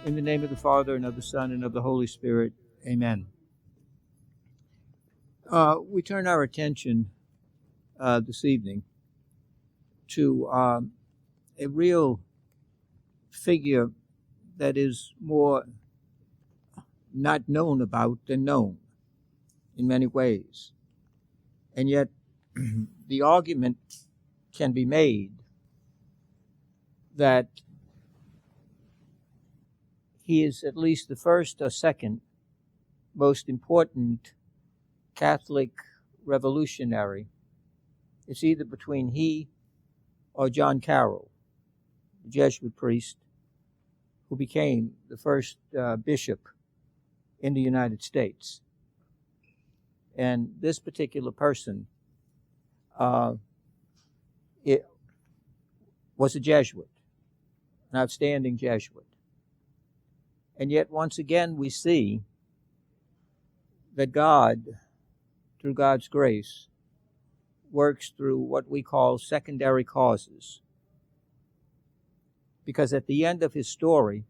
In the name of the Father, and of the Son, and of the Holy Spirit. Amen. We turn our attention this evening to a real figure that is more not known about than known in many ways. And yet the argument can be made that he is at least the first or second most important Catholic revolutionary. It's either between he or John Carroll, the Jesuit priest who became the first bishop in the United States. And this particular person it was a Jesuit, an outstanding Jesuit. And yet, once again, we see that God, through God's grace, works through what we call secondary causes. Because at the end of his story,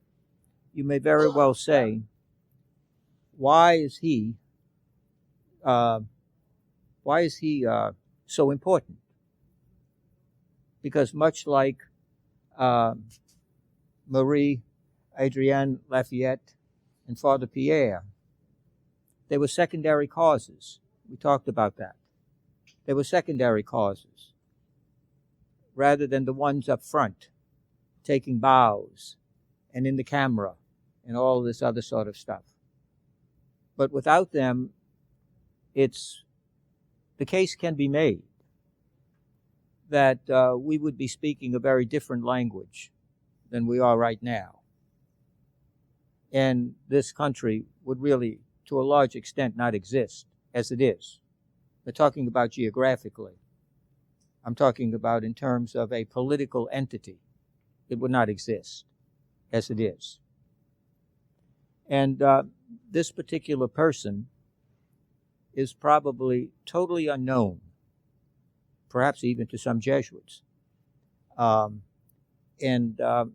you may very well say, why is he so important? Because much like Marie, Adrienne, Lafayette, and Father Pierre, they were secondary causes. We talked about that. They were secondary causes, rather than the ones up front, taking bows and in the camera and all this other sort of stuff. But without them, the case can be made that we would be speaking a very different language than we are right now. And this country would really, to a large extent, not exist as it is. We're talking about geographically. I'm talking about in terms of a political entity. It would not exist as it is. And this particular person is probably totally unknown, perhaps even to some Jesuits. And he's an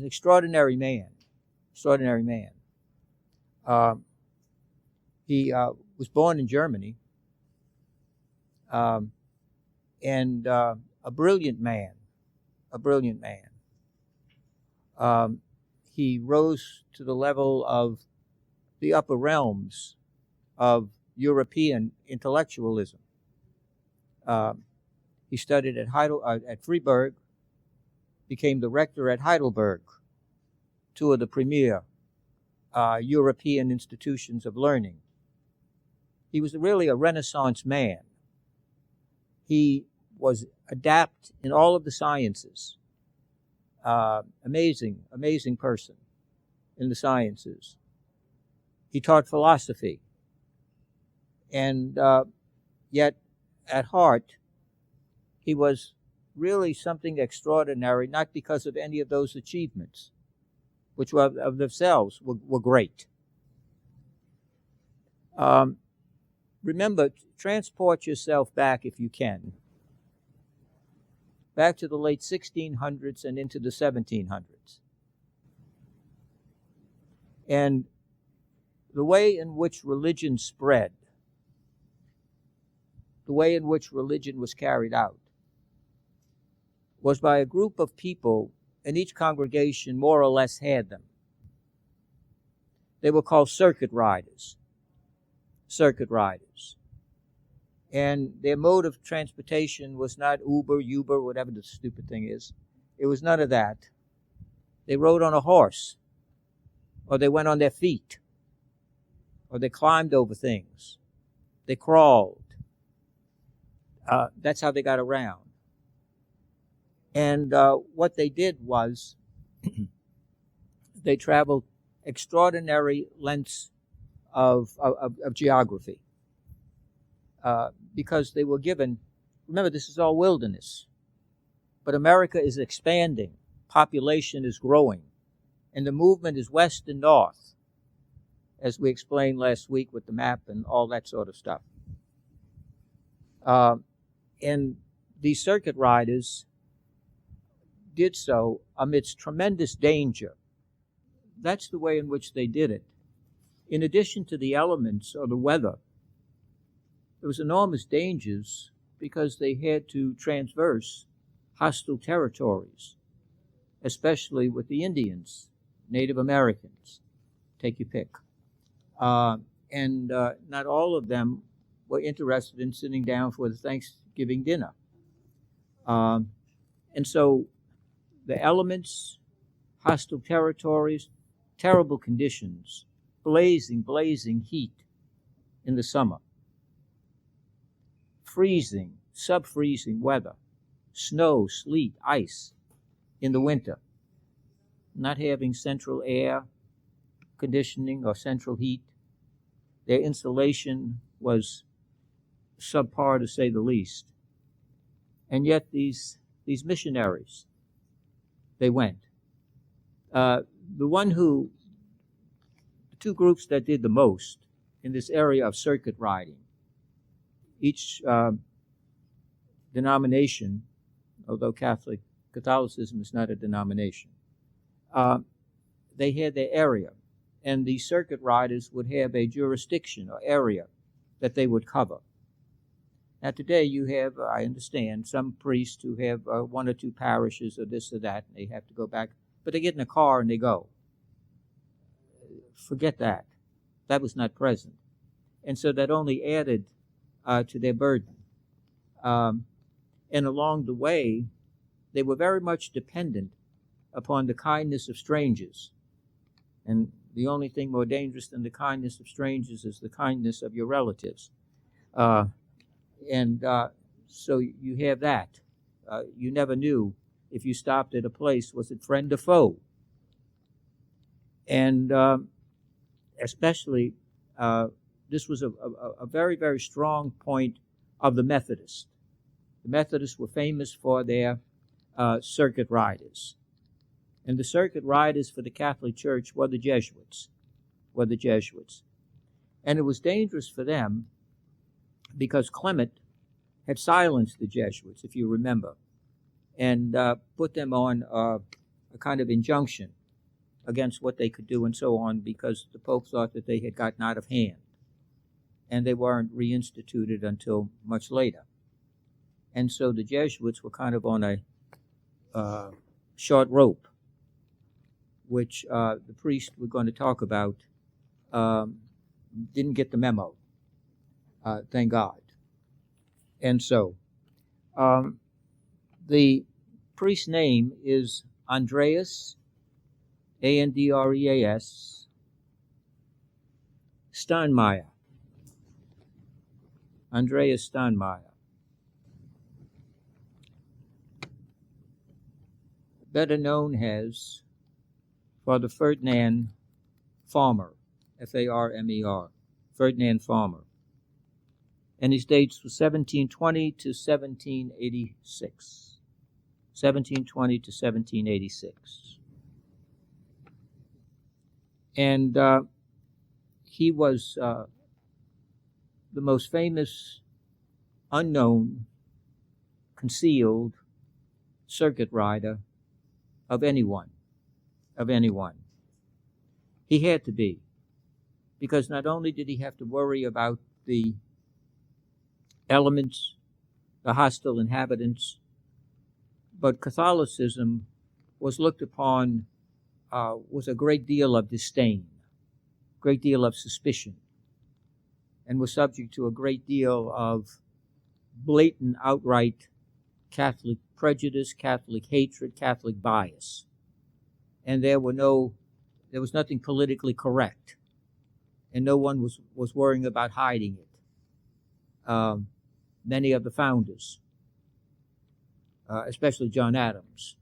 extraordinary man. Extraordinary man. He was born in Germany, and a brilliant man. A brilliant man. He rose to the level of the upper realms of European intellectualism. He studied at Freiburg, became the rector at Heidelberg, two of the premier European institutions of learning. He was really a Renaissance man. He was adept in all of the sciences. Amazing person in the sciences. He taught philosophy. And yet, at heart, he was really something extraordinary, not because of any of those achievements, which were of themselves were great. Remember, transport yourself back, if you can, back to the late 1600s and into the 1700s. And the way in which religion spread, the way in which religion was carried out, was by a group of people, and each congregation more or less had them. They were called circuit riders. Circuit riders. And their mode of transportation was not Uber, whatever the stupid thing is. It was none of that. They rode on a horse, or they went on their feet, or they climbed over things. They crawled. That's how they got around. And what they did was they traveled extraordinary lengths of geography because they were given, remember, this is all wilderness, but America is expanding, population is growing, and the movement is west and north, as we explained last week with the map and all that sort of stuff. And these circuit riders did so amidst tremendous danger. that's the way in which they did it. In addition to the elements or the weather, there was enormous dangers because they had to traverse hostile territories, especially with the Indians, Native Americans, take your pick. And not all of them were interested in sitting down for the Thanksgiving dinner. And so the elements, hostile territories, terrible conditions, blazing heat in the summer, freezing, sub-freezing weather, snow, sleet, ice in the winter, not having central air conditioning or central heat. Their insulation was subpar, to say the least. And yet these missionaries, they went. The two groups that did the most in this area of circuit riding, each denomination, although Catholicism is not a denomination, they had their area, and the circuit riders would have a jurisdiction or area that they would cover. Now today you have, I understand, some priests who have one or two parishes or this or that, and they have to go back, but they get in a car and they go. Forget that. That was not present. And so that only added to their burden. And along the way, they were very much dependent upon the kindness of strangers. And the only thing more dangerous than the kindness of strangers is the kindness of your relatives. So you have that. You never knew if you stopped at a place, was it friend or foe? And especially, this was a very, very strong point of the Methodists. The Methodists were famous for their circuit riders. And the circuit riders for the Catholic Church were the Jesuits. And it was dangerous for them because Clement had silenced the Jesuits, if you remember, and put them on a kind of injunction against what they could do and so on, because the Pope thought that they had gotten out of hand, and they weren't reinstituted until much later. And so the Jesuits were kind of on a short rope, which the priest we're going to talk about didn't get the memo, thank God. And so the priest's name is Andreas, Andreas Steinmeier. Andreas Steinmeier. Better known as Father Ferdinand Farmer, F-A-R-M-E-R, Ferdinand Farmer. And his dates were 1720 to 1786. 1720 to 1786. And he was the most famous, unknown, concealed circuit rider of anyone. He had to be, because not only did he have to worry about the elements, the hostile inhabitants, but Catholicism was looked upon with a great deal of disdain, great deal of suspicion, and was subject to a great deal of blatant, outright Catholic prejudice, Catholic hatred, Catholic bias. And there was nothing politically correct, and no one was worrying about hiding it. Many of the founders, especially John Adams,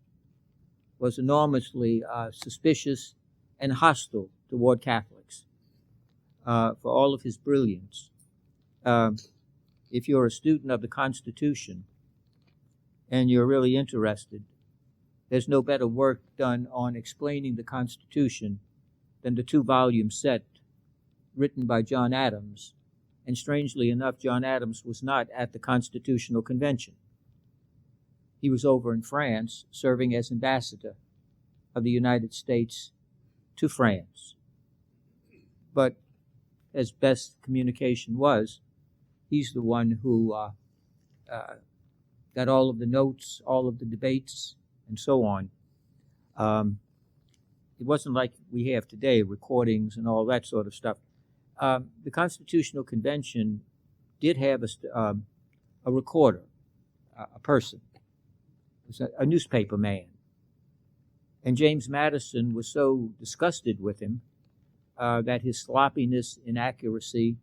was enormously suspicious and hostile toward Catholics for all of his brilliance. If you're a student of the Constitution and you're really interested, there's no better work done on explaining the Constitution than the 2-volume set written by John Adams. And strangely enough, John Adams was not at the Constitutional Convention. He was over in France serving as ambassador of the United States to France. But as best communication was, he's the one who got all of the notes, all of the debates, and so on. It wasn't like we have today, recordings and all that sort of stuff. The Constitutional Convention did have a recorder, a person. It was a newspaper man. And James Madison was so disgusted with him that his sloppiness, inaccuracy,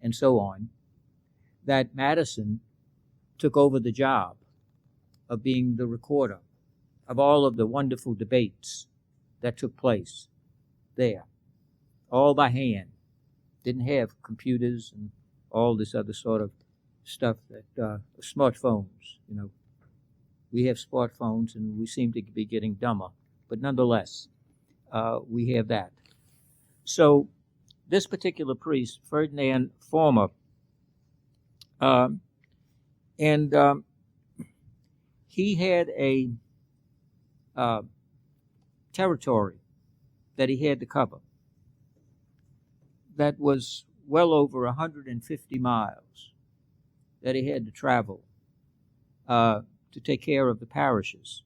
and so on, that Madison took over the job of being the recorder of all of the wonderful debates that took place there, all by hand. Didn't have computers and all this other sort of stuff that smartphones, you know. We have smartphones and we seem to be getting dumber, but nonetheless, we have that. So this particular priest, Ferdinand Former, he had a territory that he had to cover that was well over 150 miles that he had to travel to take care of the parishes.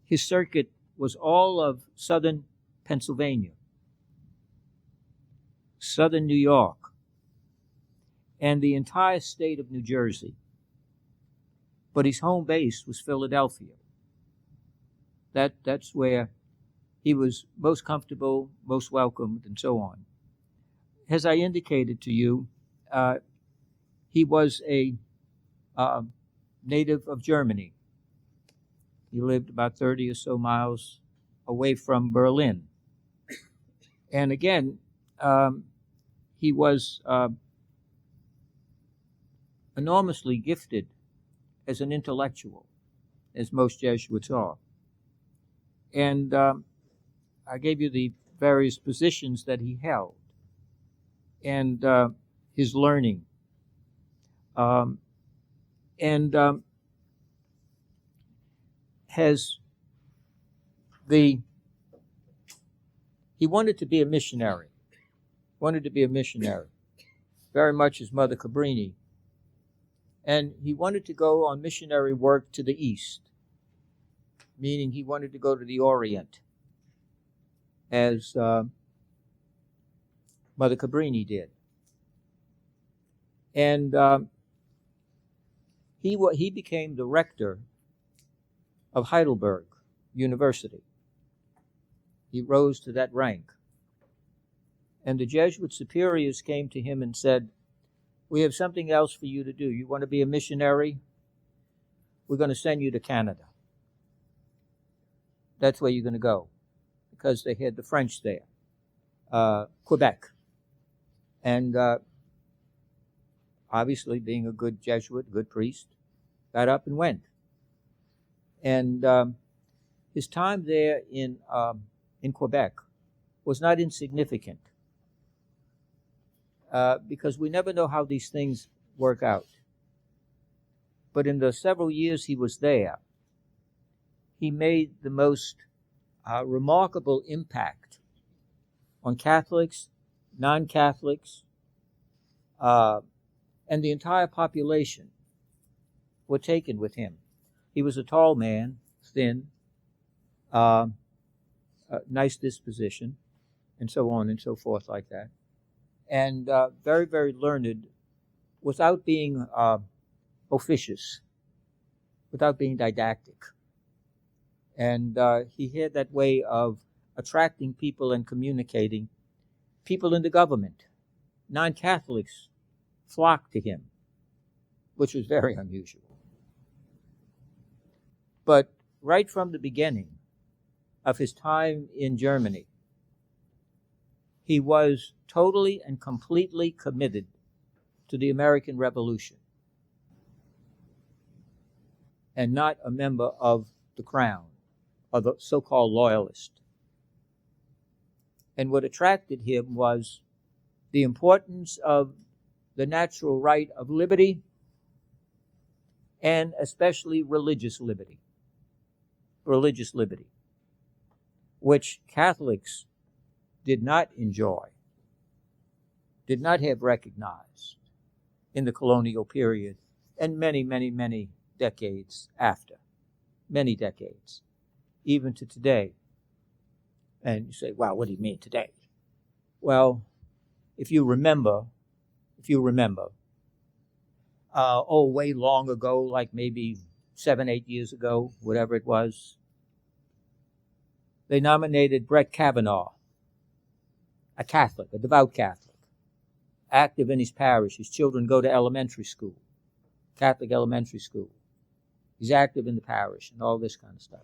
His circuit was all of southern Pennsylvania, southern New York, and the entire state of New Jersey. But his home base was Philadelphia. That's where he was most comfortable, most welcomed, and so on. As I indicated to you, he was a native of Germany. He lived about 30 or so miles away from Berlin. And again, he was enormously gifted as an intellectual, as most Jesuits are. And I gave you the various positions that he held and his learning. He wanted to be a missionary, very much as Mother Cabrini. And he wanted to go on missionary work to the East, meaning he wanted to go to the Orient, as Mother Cabrini did. And he became the rector of Heidelberg University. He rose to that rank. And the Jesuit superiors came to him and said, "We have something else for you to do. You want to be a missionary? We're going to send you to Canada. That's where you're going to go." Because they had the French there, Quebec. And obviously, being a good Jesuit, good priest, got up and went. And his time there in Quebec was not insignificant, because we never know how these things work out. But in the several years he was there, he made the most remarkable impact on Catholics, non-Catholics, and the entire population were taken with him. He was a tall man, thin, nice disposition, and so on and so forth like that. And very, very learned without being officious, without being didactic. And he had that way of attracting people and communicating. People in the government, non-Catholics, flocked to him, which was very unusual. But right from the beginning of his time in Germany, he was totally and completely committed to the American Revolution and not a member of the Crown, or the so-called Loyalist. And what attracted him was the importance of the natural right of liberty, and especially religious liberty. which Catholics did not enjoy, did not have recognized in the colonial period and many, many, many decades after. Many decades, even to today. And you say, wow, what do you mean today? Well, if you remember, way long ago, like maybe 7, 8 years ago, whatever it was, they nominated Brett Kavanaugh, a Catholic, a devout Catholic, active in his parish. His children go to elementary school, Catholic elementary school. He's active in the parish and all this kind of stuff.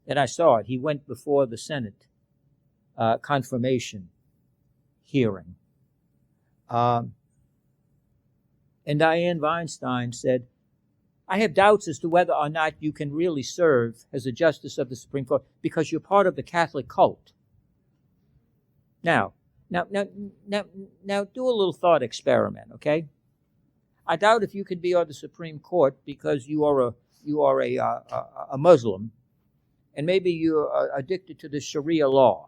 And I saw it. He went before the Senate confirmation hearing. And Dianne Feinstein said, I have doubts as to whether or not you can really serve as a justice of the Supreme Court because you're part of the Catholic cult. Now, do a little thought experiment, okay? I doubt if you could be on the Supreme Court because you are a Muslim, and maybe you're addicted to the Sharia law.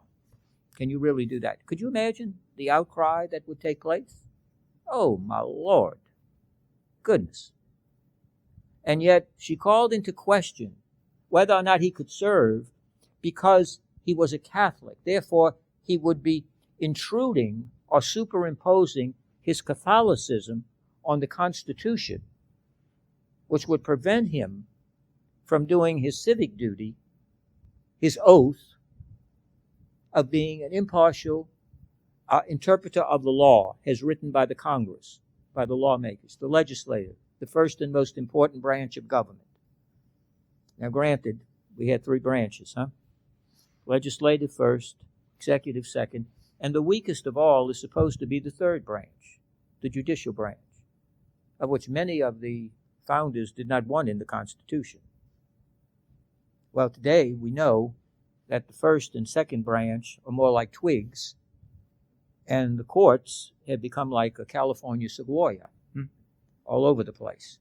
Can you really do that? Could you imagine the outcry that would take place? Oh, my Lord. Goodness. And yet she called into question whether or not he could serve because he was a Catholic. Therefore, he would be intruding or superimposing his Catholicism on the Constitution, which would prevent him from doing his civic duty, his oath of being an impartial interpreter of the law as written by the Congress, by the lawmakers, the legislature, the first and most important branch of government. Now, granted, we had 3 branches, Legislative first, executive second, and the weakest of all is supposed to be the 3rd branch, the judicial branch, of which many of the founders did not want in the Constitution. Well, today we know that the 1st and 2nd branch are more like twigs, and the courts have become like a California sequoia all over the place.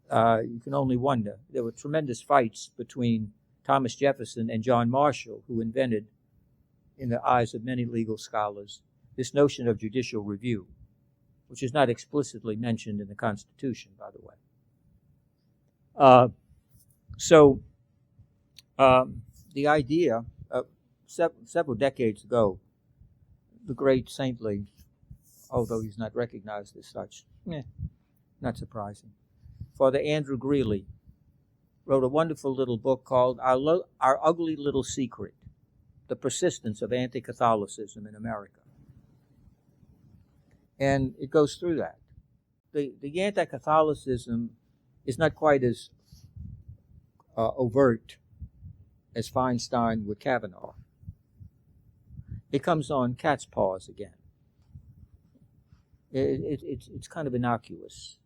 You can only wonder. There were tremendous fights between Thomas Jefferson and John Marshall, who invented, in the eyes of many legal scholars, this notion of judicial review, which is not explicitly mentioned in the Constitution, by the way. The idea, several decades ago, the great saintly, although he's not recognized as such, not surprising, Father Andrew Greeley wrote a wonderful little book called Our Ugly Little Secret, The Persistence of Anti-Catholicism in America. And it goes through that. The anti-Catholicism is not quite as overt as Feinstein with Kavanaugh. It comes on cat's paws again. It's kind of innocuous.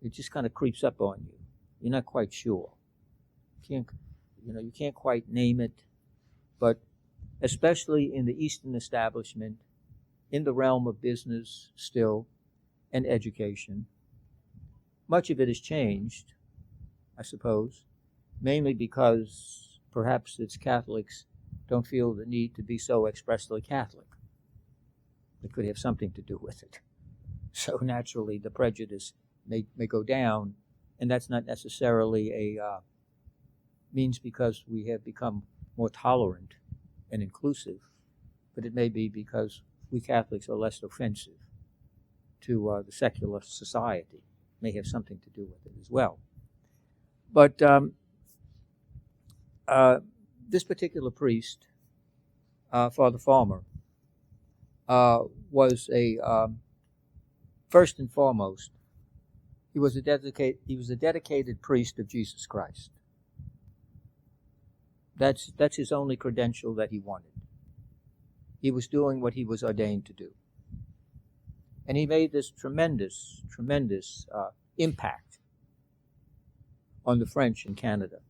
It just kind of creeps up on you. You're not quite sure. You can't quite name it, but especially in the Eastern establishment, in the realm of business still, and education, much of it has changed, I suppose, mainly because perhaps its Catholics don't feel the need to be so expressly Catholic. It could have something to do with it. So naturally, the prejudice may go down, and that's not necessarily a means because we have become more tolerant and inclusive, but it may be because we Catholics are less offensive to the secular society. May have something to do with it as well. But this particular priest, Father Farmer, was first and foremost, he was a dedicated priest of Jesus Christ. That's his only credential that he wanted. He was doing what he was ordained to do. And he made this tremendous impact on the French in Canada.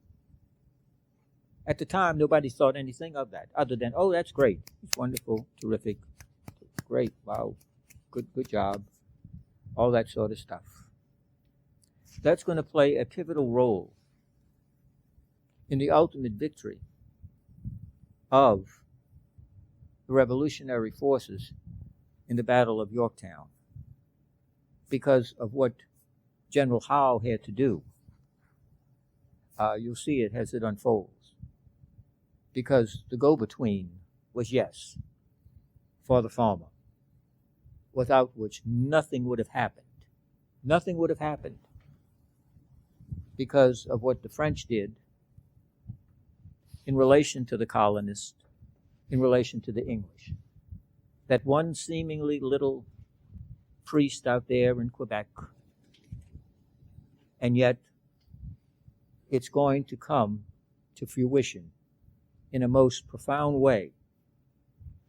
At the time, nobody thought anything of that, other than, oh, that's great. It's wonderful, terrific, great, wow, good job, all that sort of stuff. That's going to play a pivotal role in the ultimate victory of the revolutionary forces in the Battle of Yorktown, because of what General Howe had to do. You'll see it as it unfolds. Because the go-between was yes, Father Farmer, without which nothing would have happened. Nothing would have happened because of what the French did in relation to the colonists, in relation to the English. That one seemingly little priest out there in Quebec, and yet it's going to come to fruition in a most profound way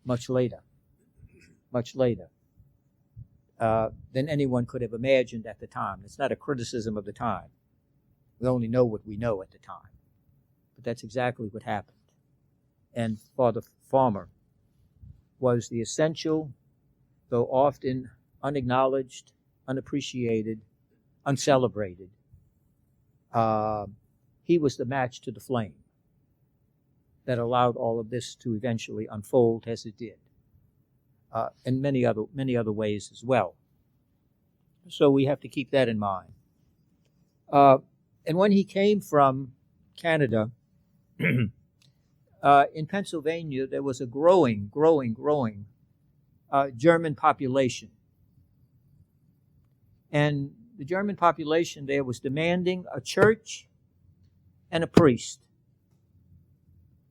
much later than anyone could have imagined at the time. It's not a criticism of the time. We only know what we know at the time. But that's exactly what happened. And Father Farmer was the essential, though often unacknowledged, unappreciated, uncelebrated. He was the match to the flame that allowed all of this to eventually unfold as it did, and many other ways as well. So we have to keep that in mind. And when he came from Canada, in Pennsylvania, there was a growing German population. And the German population there was demanding a church and a priest.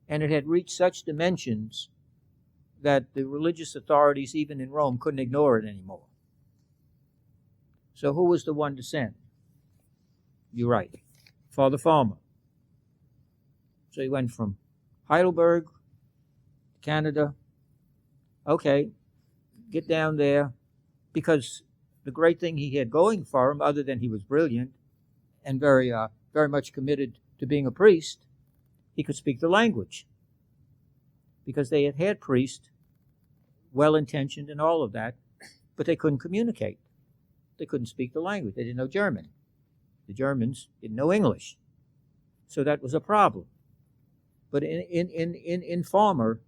And it had reached such dimensions that the religious authorities, even in Rome, couldn't ignore it anymore. So who was the one to send? You're right, Father Farmer. So he went from Heidelberg, Canada. Okay, get down there, because the great thing he had going for him, other than he was brilliant and very much committed to being a priest, he could speak the language. Because they had had priests, well-intentioned and all of that, but they couldn't communicate. They couldn't speak the language. They didn't know German. The Germans didn't know English. So that was a problem. But in Farmer,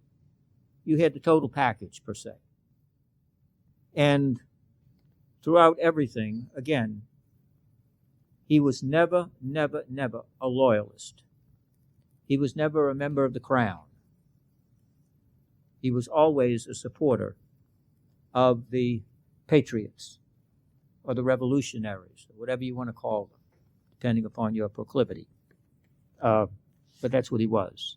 you had the total package, per se. And throughout everything, again, he was never a loyalist. He was never a member of the crown. He was always a supporter of the Patriots or the revolutionaries, or whatever you want to call them, depending upon your proclivity. But that's what he was.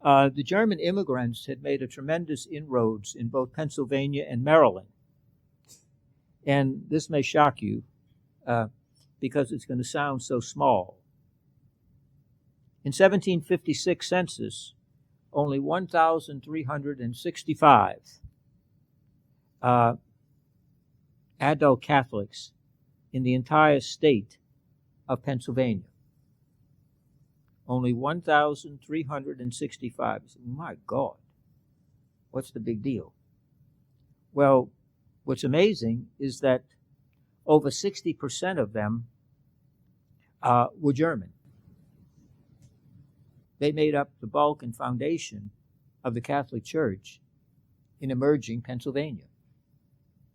The German immigrants had made a tremendous inroads in both Pennsylvania and Maryland. And this may shock you because it's going to sound so small. In 1756 census, only 1,365 adult Catholics in the entire state of Pennsylvania. Only 1,365. My God, what's the big deal? Well, what's amazing is that over 60% of them were German. They made up the bulk and foundation of the Catholic Church in emerging Pennsylvania.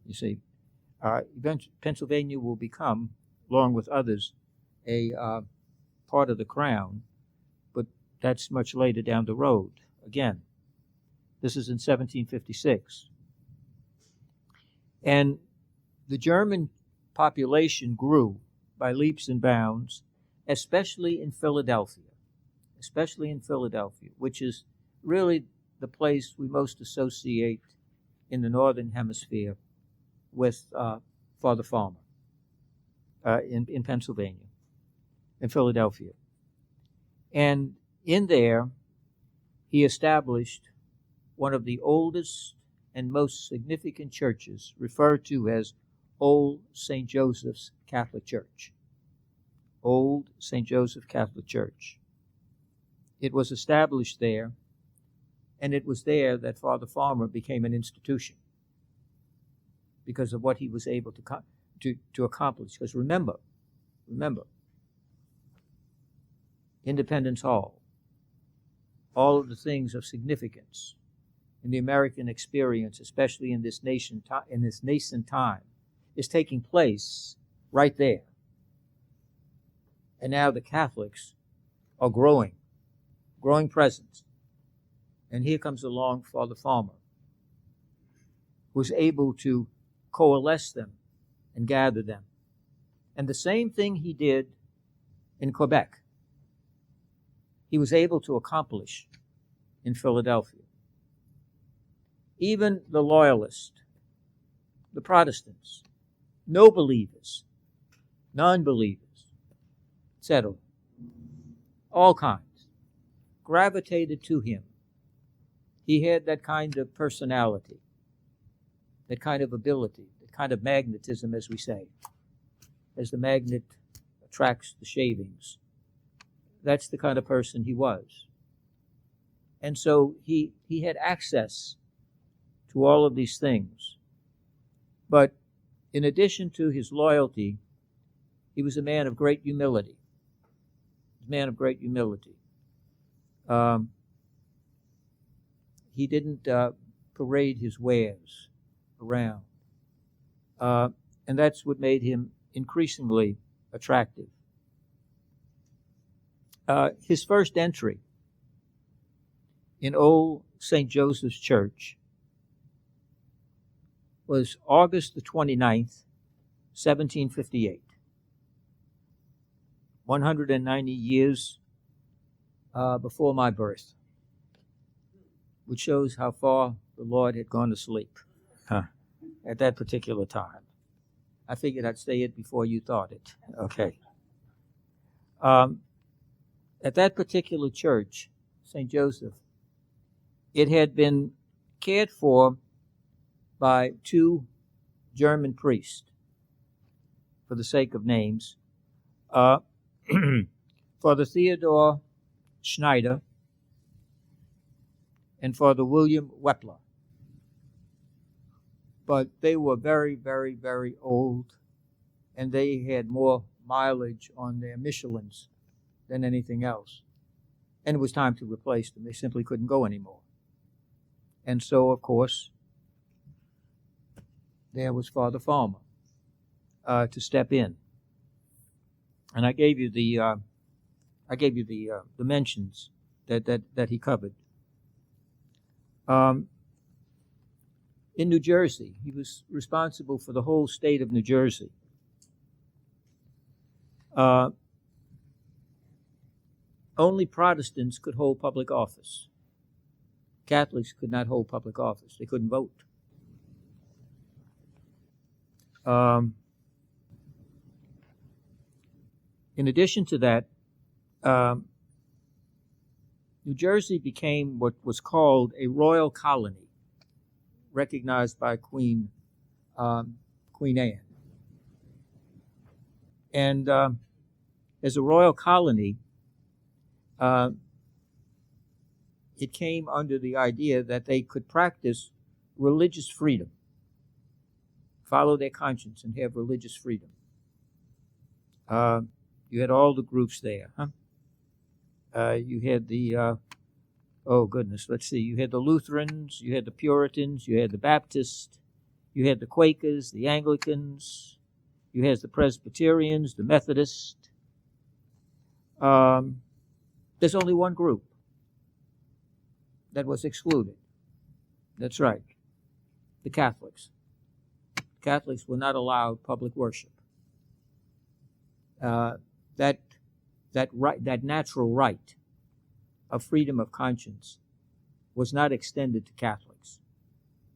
You see, Pennsylvania will become, along with others, a part of the crown, but that's much later down the road. Again, this is in 1756. And the German population grew by leaps and bounds, especially in Philadelphia, which is really the place we most associate in the Northern Hemisphere with Father Farmer in Pennsylvania, in Philadelphia. And in there, he established one of the oldest and most significant churches, referred to as Old St. Joseph's Catholic Church. Old St. Joseph Catholic Church. It was established there, and it was there that Father Farmer became an institution because of what he was able to accomplish. Because remember, Independence Hall, all of the things of significance in the American experience, especially in this nascent time, is taking place right there. And now the Catholics are growing presence. And here comes along Father Farmer, who's able to coalesce them and gather them. And the same thing he did in Quebec, he was able to accomplish in Philadelphia. Even the loyalists, the Protestants, no believers, non-believers, etc., all kinds, gravitated to him. He had that kind of personality, that kind of ability, that kind of magnetism, as we say, as the magnet attracts the shavings. That's the kind of person he was. And so he had access to all of these things. But in addition to his loyalty, he was a man of great humility. He didn't parade his wares around. And that's what made him increasingly attractive. His first entry in Old St. Joseph's Church was August the 29th, 1758. 190 years before my birth, which shows how far the Lord had gone to sleep at that particular time. I figured I'd say it before you thought it. Okay. At that particular church, St. Joseph, it had been cared for by two German priests, for the sake of names, Father Theodore Schneider and Father William Wepler. But they were very, very, very old, and they had more mileage on their Michelins than anything else. And it was time to replace them. They simply couldn't go anymore. And so, of course, there was Father Farmer to step in. And I gave you the dimensions that he covered. In New Jersey, he was responsible for the whole state of New Jersey. Only Protestants could hold public office. Catholics could not hold public office. They couldn't vote. In addition to that, New Jersey became what was called a royal colony, recognized by Queen Anne. And as a royal colony, it came under the idea that they could practice religious freedom, follow their conscience, and have religious freedom. You had all the groups there, you had the, you had the Lutherans, you had the Puritans, you had the Baptists, you had the Quakers, the Anglicans, you had the Presbyterians, the Methodists. There's only one group that was excluded. That's right, the Catholics. Catholics were not allowed public worship. That natural right of freedom of conscience was not extended to Catholics.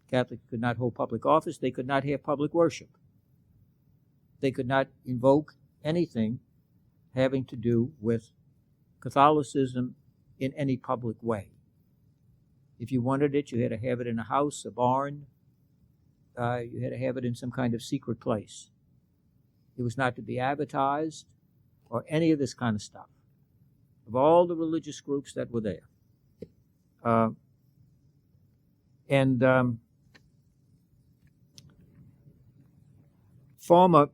Catholics could not hold public office. They could not have public worship. They could not invoke anything having to do with Catholicism in any public way. If you wanted it, you had to have it in a house, a barn. You had to have it in some kind of secret place. It was not to be advertised or any of this kind of stuff. Of all the religious groups that were there. Farmer,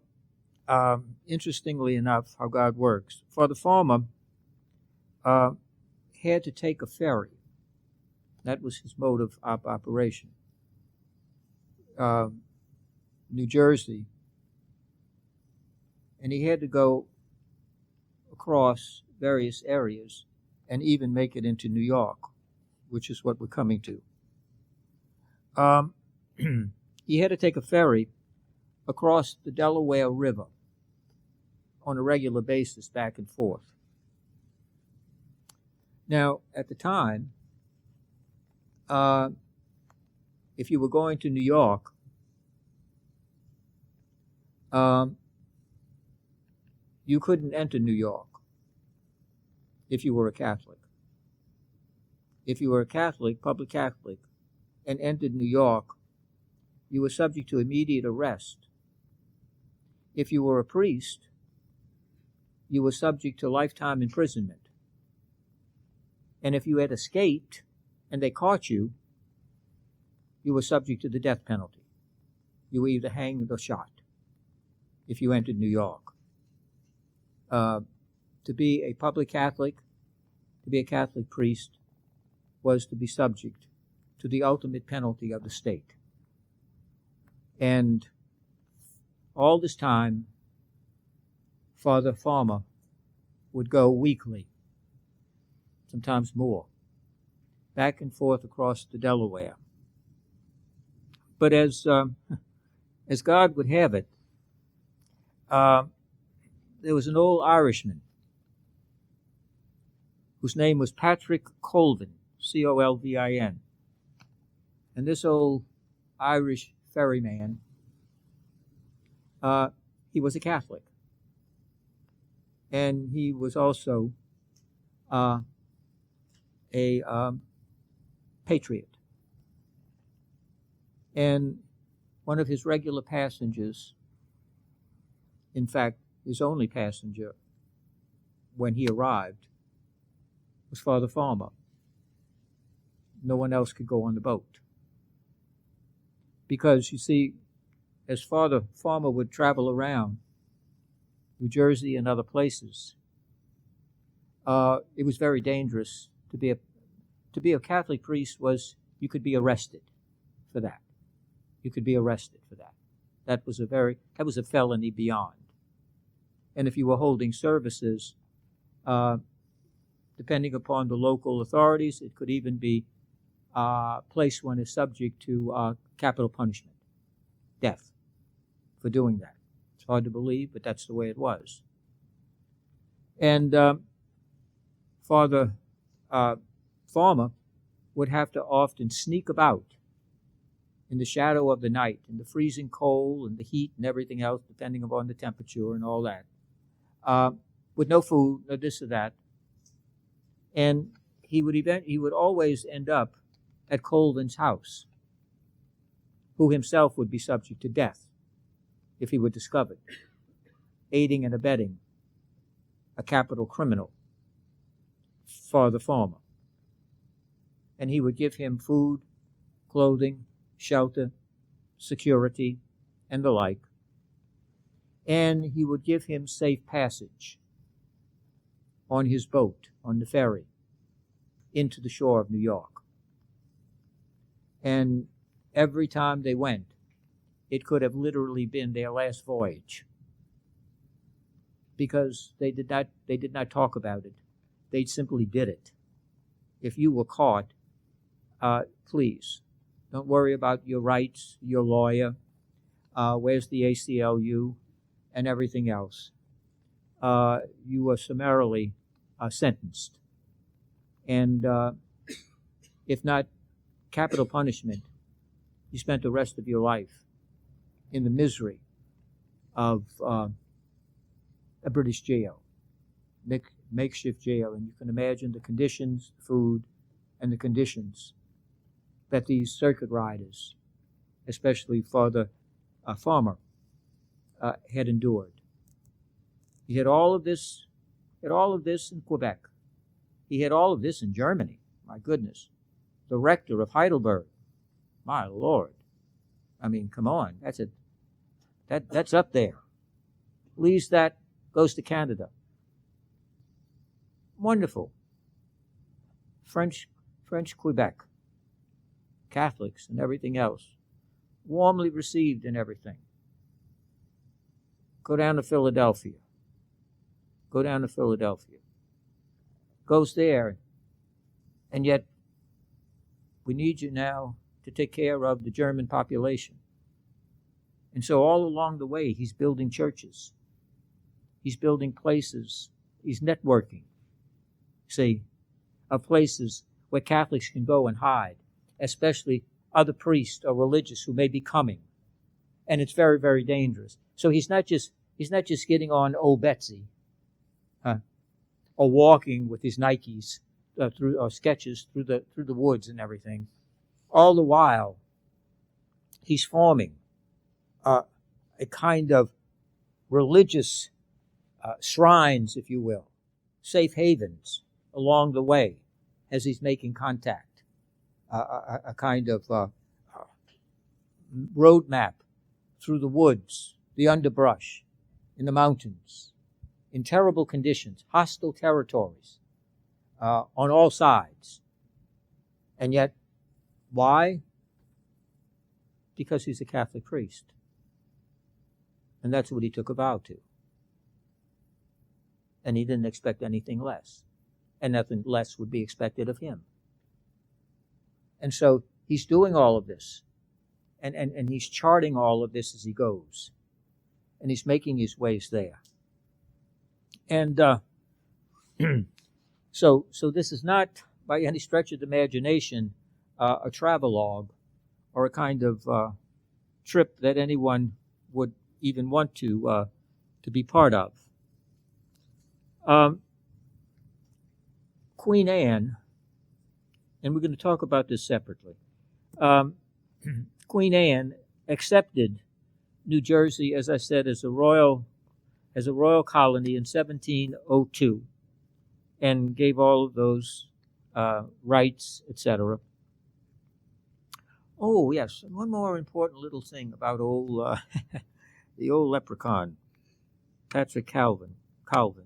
interestingly enough, how God works. Father Farmer had to take a ferry. That was his mode of operation. New Jersey, and he had to go across various areas and even make it into New York, which is what we're coming to. He had to take a ferry across the Delaware River on a regular basis, back and forth. Now, at the time, if you were going to New York, you couldn't enter New York if you were a Catholic. If you were a Catholic, public Catholic, and entered New York, you were subject to immediate arrest. If you were a priest, you were subject to lifetime imprisonment. And if you had escaped and they caught you, you were subject to the death penalty. You were either hanged or shot if you entered New York. To be a public Catholic, to be a Catholic priest, was to be subject to the ultimate penalty of the state. And all this time, Father Farmer would go weekly, sometimes more, back and forth across the Delaware. But as God would have it, there was an old Irishman whose name was Patrick Colvin, Colvin. And this old Irish ferryman, he was a Catholic. And he was also a patriot. And one of his regular passengers, in fact, his only passenger when he arrived, was Father Farmer. No one else could go on the boat. Because, you see, as Father Farmer would travel around New Jersey and other places, it was very dangerous to be a Catholic priest. You could be arrested for that. You could be arrested for that. That was a felony beyond. And if you were holding services, depending upon the local authorities, it could even be placed one is subject to capital punishment, death, for doing that. It's hard to believe, but that's the way it was. And Father Farmer would have to often sneak about in the shadow of the night, in the freezing cold and the heat and everything else, depending upon the temperature and all that, with no food, no this or that. And he would always end up at Colvin's house, who himself would be subject to death if he were discovered, aiding and abetting a capital criminal, Father Farmer. And he would give him food, clothing, shelter, security, and the like. And he would give him safe passage on his boat, on the ferry, into the shore of New York. And every time they went, it could have literally been their last voyage, because they did not talk about it. They simply did it. If you were caught, please don't worry about your rights, your lawyer, where's the ACLU, and everything else. You were summarily sentenced. And if not capital punishment, you spent the rest of your life in the misery of a British jail, makeshift jail. And you can imagine the conditions, the food, and the conditions that these circuit riders, especially Father Farmer, had endured. He had all of this. He had all of this in Quebec. He had all of this in Germany. My goodness, the rector of Heidelberg. My Lord, I mean, come on, that's it. That's up there. Leaves that, goes to Canada. Wonderful. French Quebec, Catholics and everything else, warmly received and everything. Go down to Philadelphia. Goes there, and yet we need you now to take care of the German population. And so all along the way, he's building churches. He's building places. He's networking, see, of places where Catholics can go and hide, especially other priests or religious who may be coming. And it's very, very dangerous. So he's not just getting on Old Betsy, or walking with his Nikes or sketches through the woods and everything. All the while, he's forming a kind of religious shrines, if you will, safe havens along the way as he's making contact, a kind of roadmap through the woods, the underbrush, in the mountains, in terrible conditions, hostile territories, on all sides. And yet, why? Because he's a Catholic priest. And that's what he took a vow to. And he didn't expect anything less. And nothing less would be expected of him. And so he's doing all of this. And he's charting all of this as he goes. And he's making his ways there. And so this is not, by any stretch of the imagination, a travelogue or a kind of trip that anyone would even want to be part of. Queen Anne, and we're going to talk about this separately. Queen Anne accepted New Jersey, as I said, as a royal colony in 1702, and gave all of those rights, etc. Oh yes, one more important little thing about the old leprechaun, Patrick Calvin, Colvin.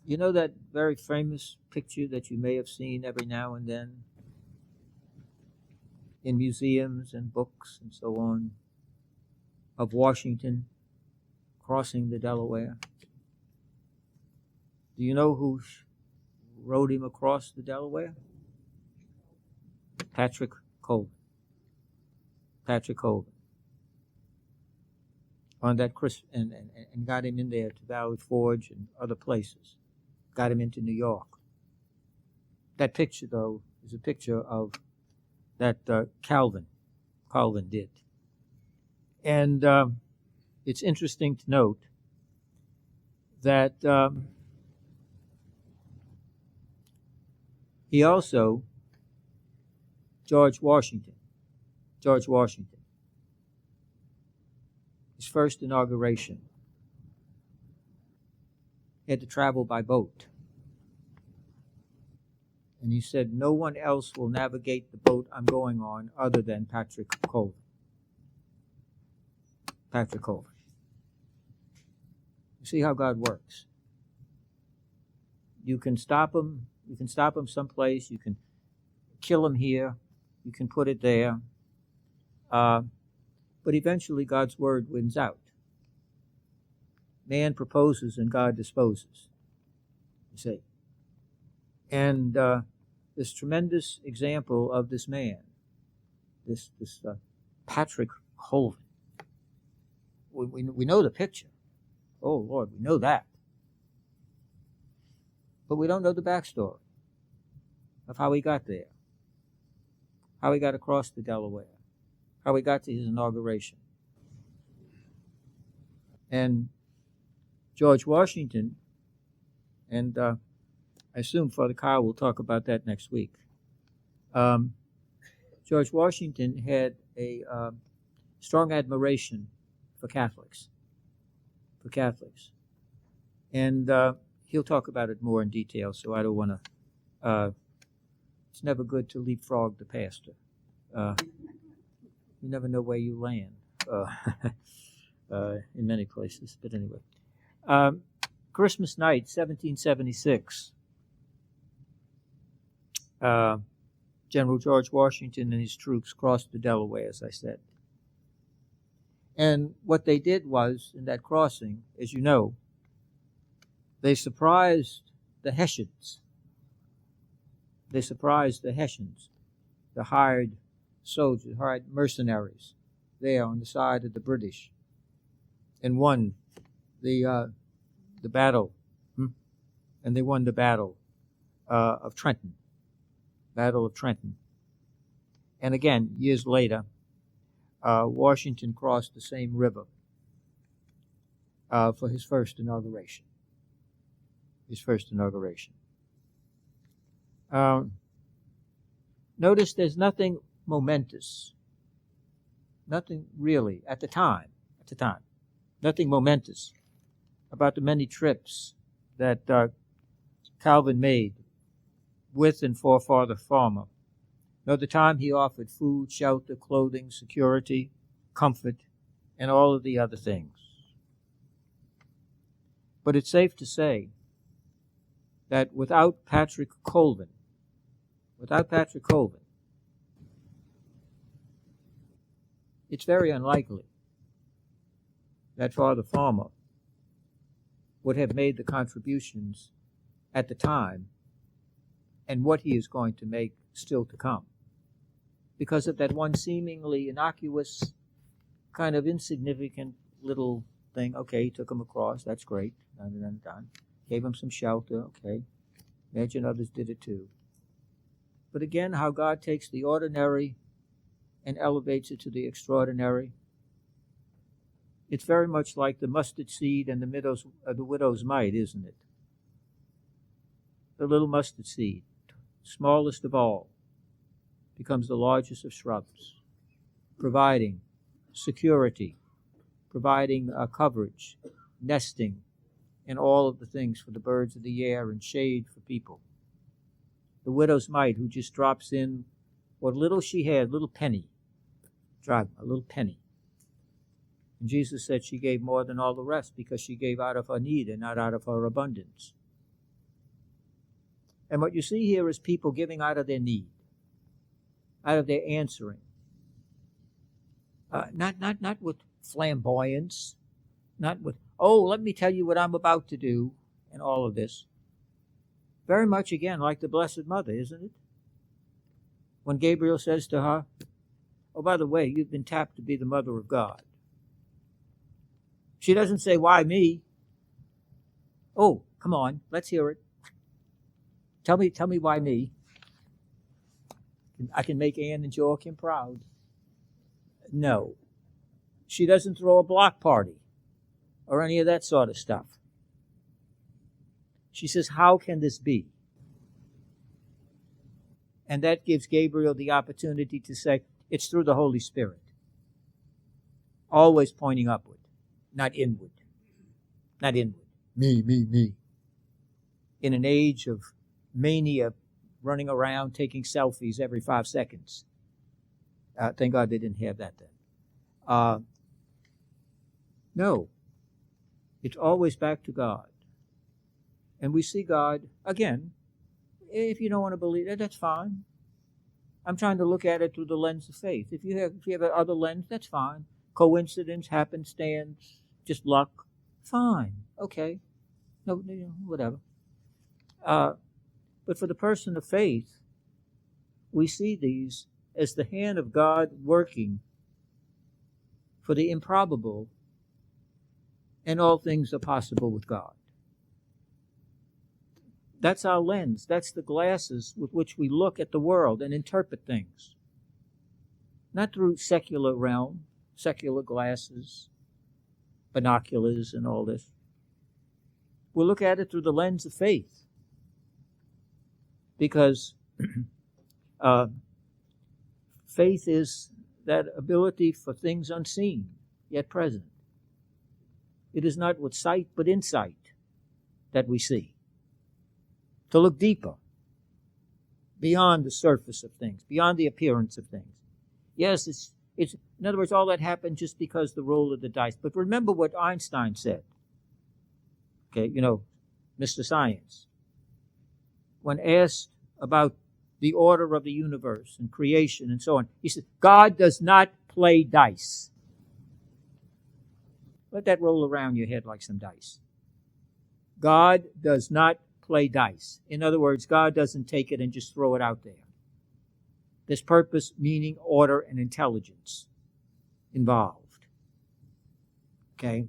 You know that very famous picture that you may have seen every now and then in museums and books and so on, of Washington crossing the Delaware? Do you know who rode him across the Delaware? Patrick Colvin. On that and got him in there to Valley Forge and other places. Got him into New York. That picture, though, is a picture of that Calvin did. And it's interesting to note that he also, George Washington, his first inauguration, he had to travel by boat. And he said, no one else will navigate the boat I'm going on other than Patrick Colvin. You see how God works. You can stop him. You can stop him someplace. You can kill him here. You can put it there. But eventually God's word wins out. Man proposes and God disposes. You see. And this tremendous example of this man, this Patrick Colvin. We know the picture. Oh, Lord, we know that. But we don't know the backstory of how he got there, how he got across the Delaware, how he got to his inauguration. And George Washington, and I assume Father Kyle will talk about that next week. George Washington had a strong admiration for Catholics. And he'll talk about it more in detail, so I don't want to... it's never good to leapfrog the pastor. You never know where you land in many places. But anyway. Christmas night, 1776. General George Washington and his troops crossed the Delaware, as I said. And what they did was, in that crossing, as you know, they surprised the Hessians. They surprised the Hessians, the hired soldiers, hired mercenaries, there on the side of the British, and won the battle. And they won the battle of Trenton. Battle of Trenton. And again, years later, Washington crossed the same river for his first inauguration. Notice there's nothing momentous. Nothing really, at the time, nothing momentous about the many trips that Calvin made with and for Father Farmer. No, the time he offered food, shelter, clothing, security, comfort, and all of the other things. But it's safe to say that without Patrick Colvin, it's very unlikely that Father Farmer would have made the contributions at the time and what he is going to make still to come, because of that one seemingly innocuous, kind of insignificant little thing. Okay, he took him across, that's great, done. Gave him some shelter, okay. Imagine others did it too. But again, how God takes the ordinary and elevates it to the extraordinary. It's very much like the mustard seed and the widow's mite, isn't it? The little mustard seed, smallest of all, becomes the largest of shrubs, providing security, providing coverage, nesting, and all of the things for the birds of the air and shade for people. The widow's mite who just drops in what little she had, little penny, a little penny. And Jesus said she gave more than all the rest because she gave out of her need and not out of her abundance. And what you see here is people giving out of their need, out of their answering. Not with flamboyance, not with, oh, let me tell you what I'm about to do, and all of this. Very much, again, like the Blessed Mother, isn't it? When Gabriel says to her, oh, by the way, you've been tapped to be the Mother of God. She doesn't say, why me? Oh, come on, let's hear it. Tell me why me. I can make Anne and Joachim proud. No. She doesn't throw a block party or any of that sort of stuff. She says, how can this be? And that gives Gabriel the opportunity to say, it's through the Holy Spirit. Always pointing upward, not inward. Not inward. Me. In an age of mania, running around taking selfies every 5 seconds. Thank God they didn't have that then. No. It's always back to God. And we see God, again, if you don't want to believe it, that's fine. I'm trying to look at it through the lens of faith. If you have other lens, that's fine. Coincidence, happenstance, just luck, fine. Okay. No, whatever. But for the person of faith, we see these as the hand of God working for the improbable, and all things are possible with God. That's our lens. That's the glasses with which we look at the world and interpret things. Not through secular realm, secular glasses, binoculars and all this. We look at it through the lens of faith. Because faith is that ability for things unseen, yet present. It is not with sight, but insight that we see. To look deeper, beyond the surface of things, beyond the appearance of things. Yes, it's in other words, all that happened just because the roll of the dice. But remember what Einstein said. Okay, Mr. Science. When asked about the order of the universe and creation and so on. He said, God does not play dice. Let that roll around your head like some dice. God does not play dice. In other words, God doesn't take it and just throw it out there. There's purpose, meaning, order, and intelligence involved. Okay?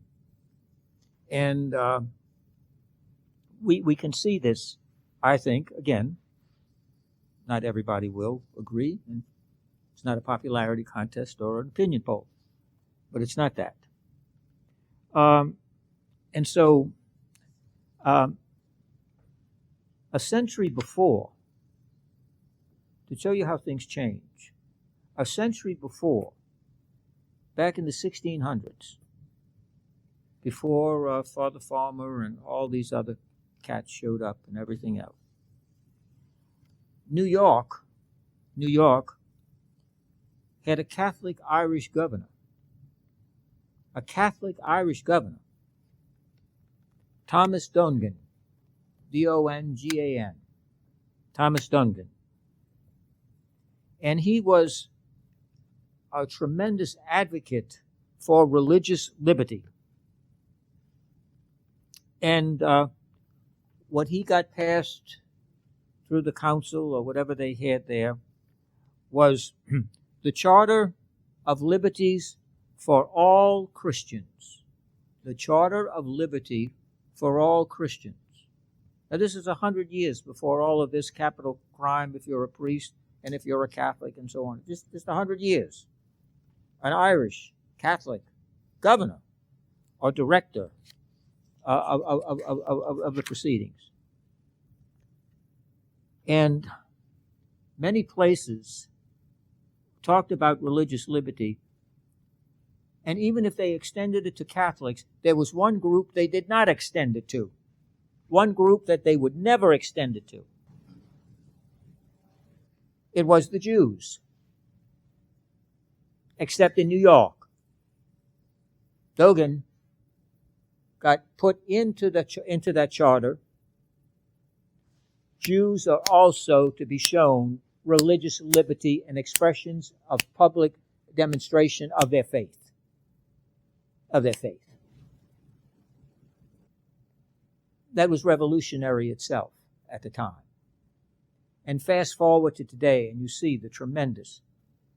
And we can see this, I think, again, not everybody will agree, and it's not a popularity contest or an opinion poll, but it's not that. And so, a century before, to show you how things change, a century before, back in the 1600s, before Father Farmer and all these other cats showed up and everything else, New York had a Catholic Irish governor. A Catholic Irish governor. Thomas Dongan. D-O-N-G-A-N. Thomas Dongan. And he was a tremendous advocate for religious liberty. And what he got passed through the council or whatever they had there was the Charter of Liberties for all Christians. The Charter of Liberty for all Christians. Now this is 100 years before all of this capital crime if you're a priest and if you're a Catholic and so on. Just 100 years. An Irish Catholic governor or director of the proceedings. And many places talked about religious liberty, and even if they extended it to Catholics, there was one group they did not extend it to. One group that they would never extend it to. It was the Jews. Except in New York. Dogan got put into that charter. Jews are also to be shown religious liberty and expressions of public demonstration of their faith. Of their faith. That was revolutionary itself at the time. And fast forward to today, and you see the tremendous,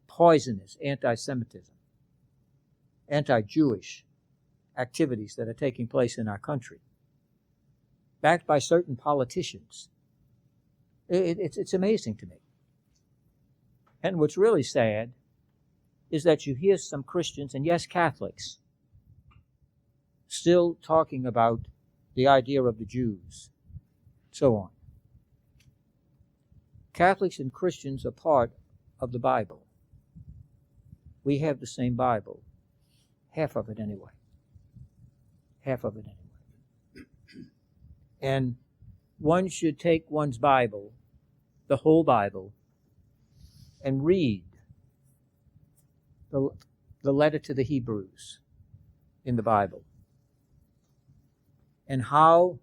poisonous anti-Semitism, anti-Jewish activities that are taking place in our country, backed by certain politicians. It's amazing to me. And what's really sad is that you hear some Christians, and yes, Catholics, still talking about the idea of the Jews, so on. Catholics and Christians are part of the Bible. We have the same Bible. Half of it anyway. Half of it anyway. And one should take one's Bible, the whole Bible, and read the letter to the Hebrews in the Bible. And how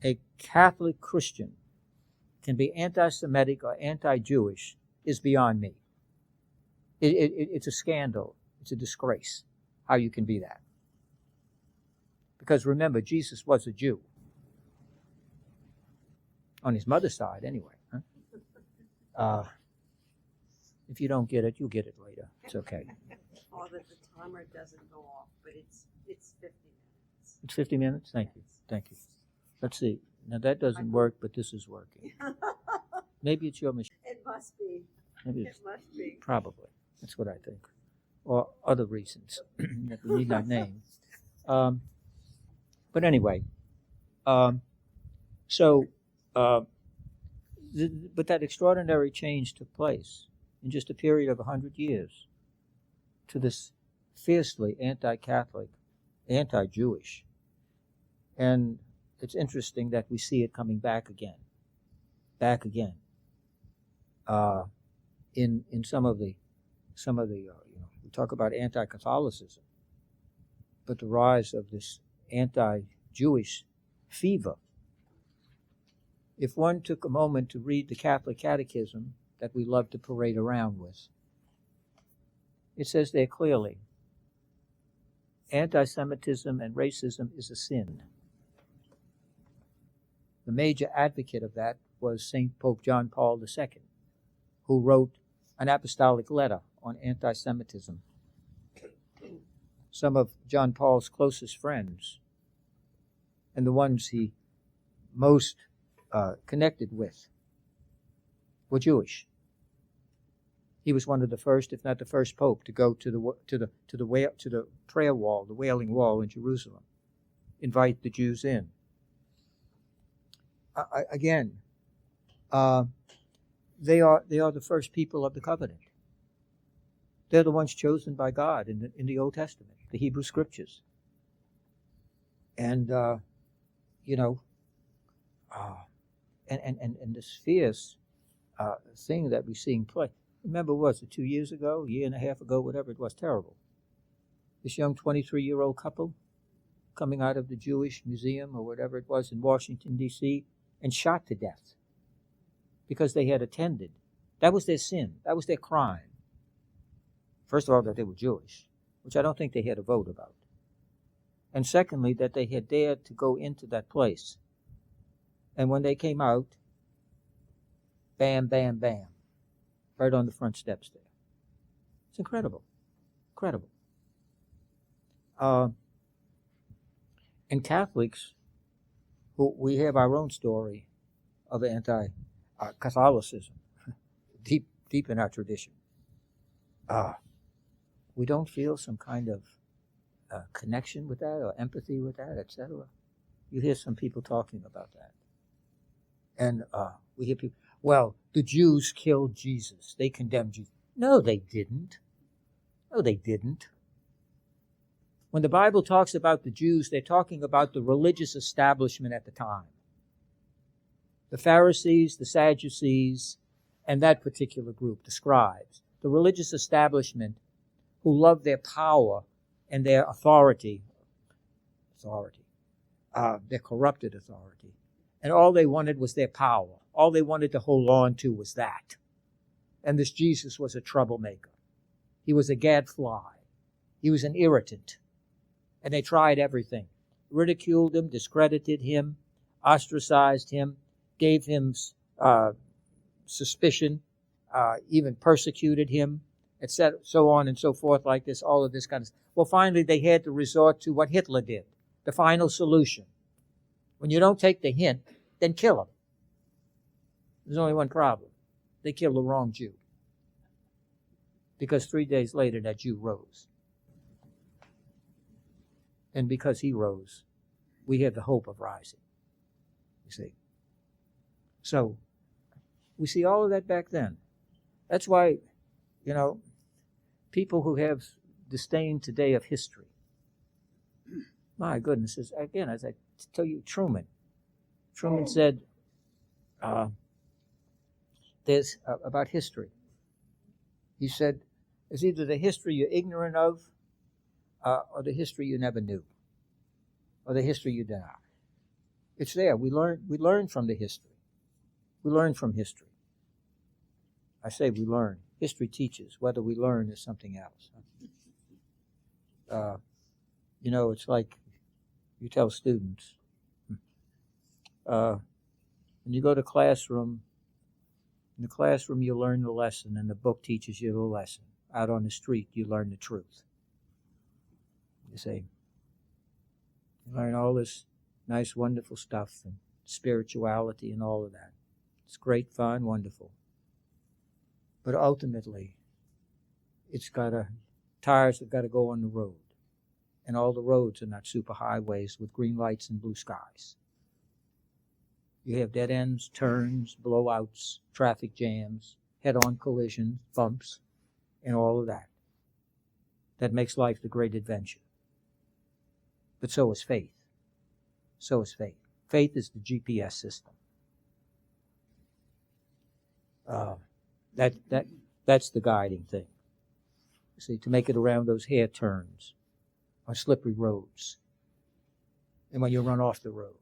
a Catholic Christian can be anti-Semitic or anti-Jewish is beyond me. It's a scandal. It's a disgrace how you can be that. Because remember, Jesus was a Jew. On his mother's side, anyway. Huh? If you don't get it, you'll get it later. It's okay. Father, the timer doesn't go off, but it's 50 minutes. It's 50 minutes? Thank you. Thank you. Let's see. Now that doesn't work, but this is working. Maybe it's your machine. It must be. Maybe It must be. Probably. That's what I think. Or other reasons that we need not name. But anyway, but that extraordinary change took place in just a period of 100 years to this fiercely anti-Catholic, anti-Jewish. And it's interesting that we see it coming back again. In some of the we talk about anti-Catholicism, but the rise of this anti-Jewish fever if one took a moment to read the Catholic Catechism that we love to parade around with, it says there clearly, anti-Semitism and racism is a sin. The major advocate of that was St. Pope John Paul II, who wrote an apostolic letter on anti-Semitism. Some of John Paul's closest friends and the ones he most connected with were Jewish. He was one of the first, if not the first, pope to go to the prayer wall, the Wailing Wall in Jerusalem, invite the Jews in. They are the first people of the covenant. They're the ones chosen by God in the Old Testament, the Hebrew Scriptures. And and this fierce thing that we're seeing play. Remember, was it 2 years ago, a year and a half ago, whatever it was, terrible. This young 23-year-old couple coming out of the Jewish Museum or whatever it was in Washington, D.C., and shot to death because they had attended. That was their sin. That was their crime. First of all, that they were Jewish, which I don't think they had a vote about. And secondly, that they had dared to go into that place. And when they came out, bam, bam, bam, right on the front steps there. It's incredible. Incredible. And Catholics, who we have our own story of anti-Catholicism, deep in our tradition. We don't feel some kind of connection with that or empathy with that, etc. You hear some people talking about that. And we hear people, well, the Jews killed Jesus. They condemned Jesus. No, they didn't. No, they didn't. When the Bible talks about the Jews, they're talking about the religious establishment at the time. The Pharisees, the Sadducees, and that particular group, the scribes. The religious establishment who loved their power and their authority, their corrupted authority. And all they wanted was their power. All they wanted to hold on to was that. And this Jesus was a troublemaker. He was a gadfly. He was an irritant. And they tried everything. Ridiculed him, discredited him, ostracized him, gave him suspicion, even persecuted him, etc., so on and so forth like this, all of this kind of stuff. Well, finally, they had to resort to what Hitler did, the final solution. When you don't take the hint, then kill him. There's only one problem. They killed the wrong Jew. Because 3 days later, that Jew rose. And because he rose, we have the hope of rising. You see. So, we see all of that back then. That's why, people who have disdain today of history. My goodness, as I tell you, Truman said, there's about history. He said, it's either the history you're ignorant of, or the history you never knew, or the history you deny. It's there. We learn from the history. We learn from history. I say we learn. History teaches. Whether we learn is something else. It's like you tell students, when you go to classroom, in the classroom you learn the lesson and the book teaches you the lesson. Out on the street you learn the truth. You see, you learn all this nice, wonderful stuff and spirituality and all of that. It's great fun, wonderful. But ultimately, tires have got to go on the road. And all the roads are not super highways with green lights and blue skies. You have dead ends, turns, blowouts, traffic jams, head-on collisions, bumps, and all of that. That makes life the great adventure. But so is faith. So is faith. Faith is the GPS system. That's the guiding thing. You see, to make it around those hair turns on slippery roads. And when you run off the road,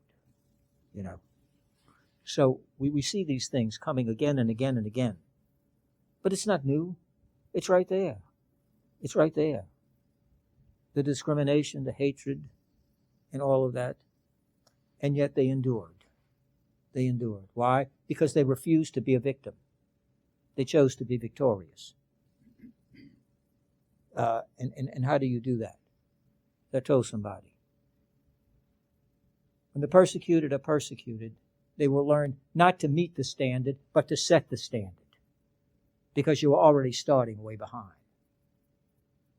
So we see these things coming again and again and again. But it's not new. It's right there. It's right there. The discrimination, the hatred, and all of that. And yet they endured. They endured. Why? Because they refused to be a victim. They chose to be victorious. And how do you do that? I told somebody. When the persecuted are persecuted, they will learn not to meet the standard, but to set the standard. Because you were already starting way behind.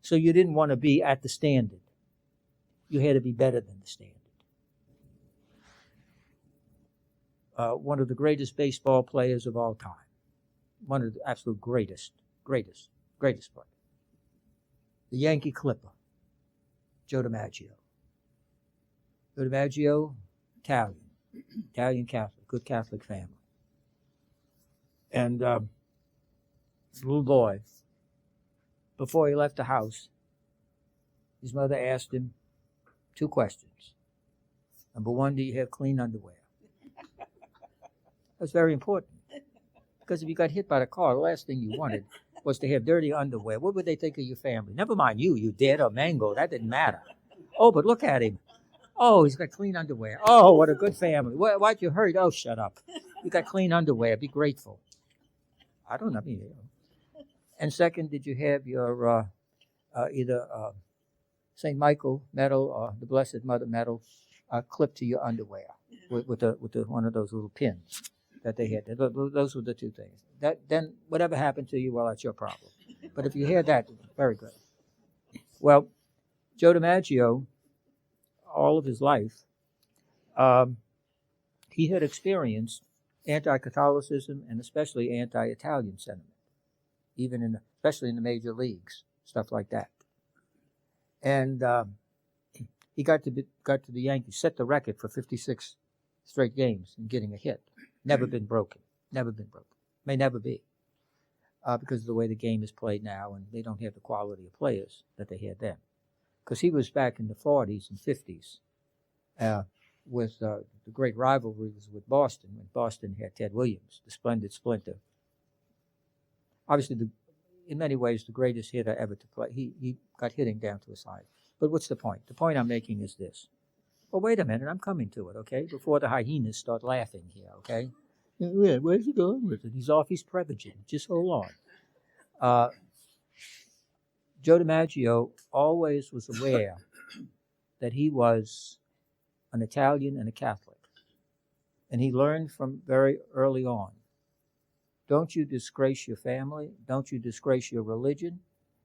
So you didn't want to be at the standard. You had to be better than the standard. One of the greatest baseball players of all time. One of the absolute greatest players. The Yankee Clipper, Joe DiMaggio. Joe DiMaggio, Italian Catholic, good Catholic family. And little boy, before he left the house, his mother asked him 2 questions. Number 1, do you have clean underwear? That's very important. Because if you got hit by the car, the last thing you wanted was to have dirty underwear. What would they think of your family? Never mind you dead or mangled. That didn't matter. Oh, but look at him. Oh, he's got clean underwear. Oh, what a good family. Why'd you hurt? Oh, shut up. You got clean underwear. Be grateful. I don't know. And second, did you have your either St. Michael medal or the Blessed Mother medal clipped to your underwear with one of those little pins that they had? Those were the 2 things. Then whatever happened to you, well, that's your problem. But if you had that, very good. Well, Joe DiMaggio, all of his life, he had experienced anti-Catholicism and especially anti-Italian sentiment, especially in the major leagues, stuff like that. And he got to the Yankees, set the record for 56 straight games in getting a hit. Never been broken. May never be. Because of the way the game is played now, and they don't have the quality of players that they had then. Because he was back in the 40s and 50s with the great rivalries with Boston, when Boston had Ted Williams, the splendid splinter. Obviously, in many ways, the greatest hitter ever to play. He got hitting down to his side. But what's the point? The point I'm making is this. Well, wait a minute, I'm coming to it, okay? Before the hyenas start laughing here, okay? Yeah, where's he going with it? He's off his Prevagen. Just hold on. Joe DiMaggio always was aware that he was an Italian and a Catholic. And he learned from very early on. Don't you disgrace your family, don't you disgrace your religion,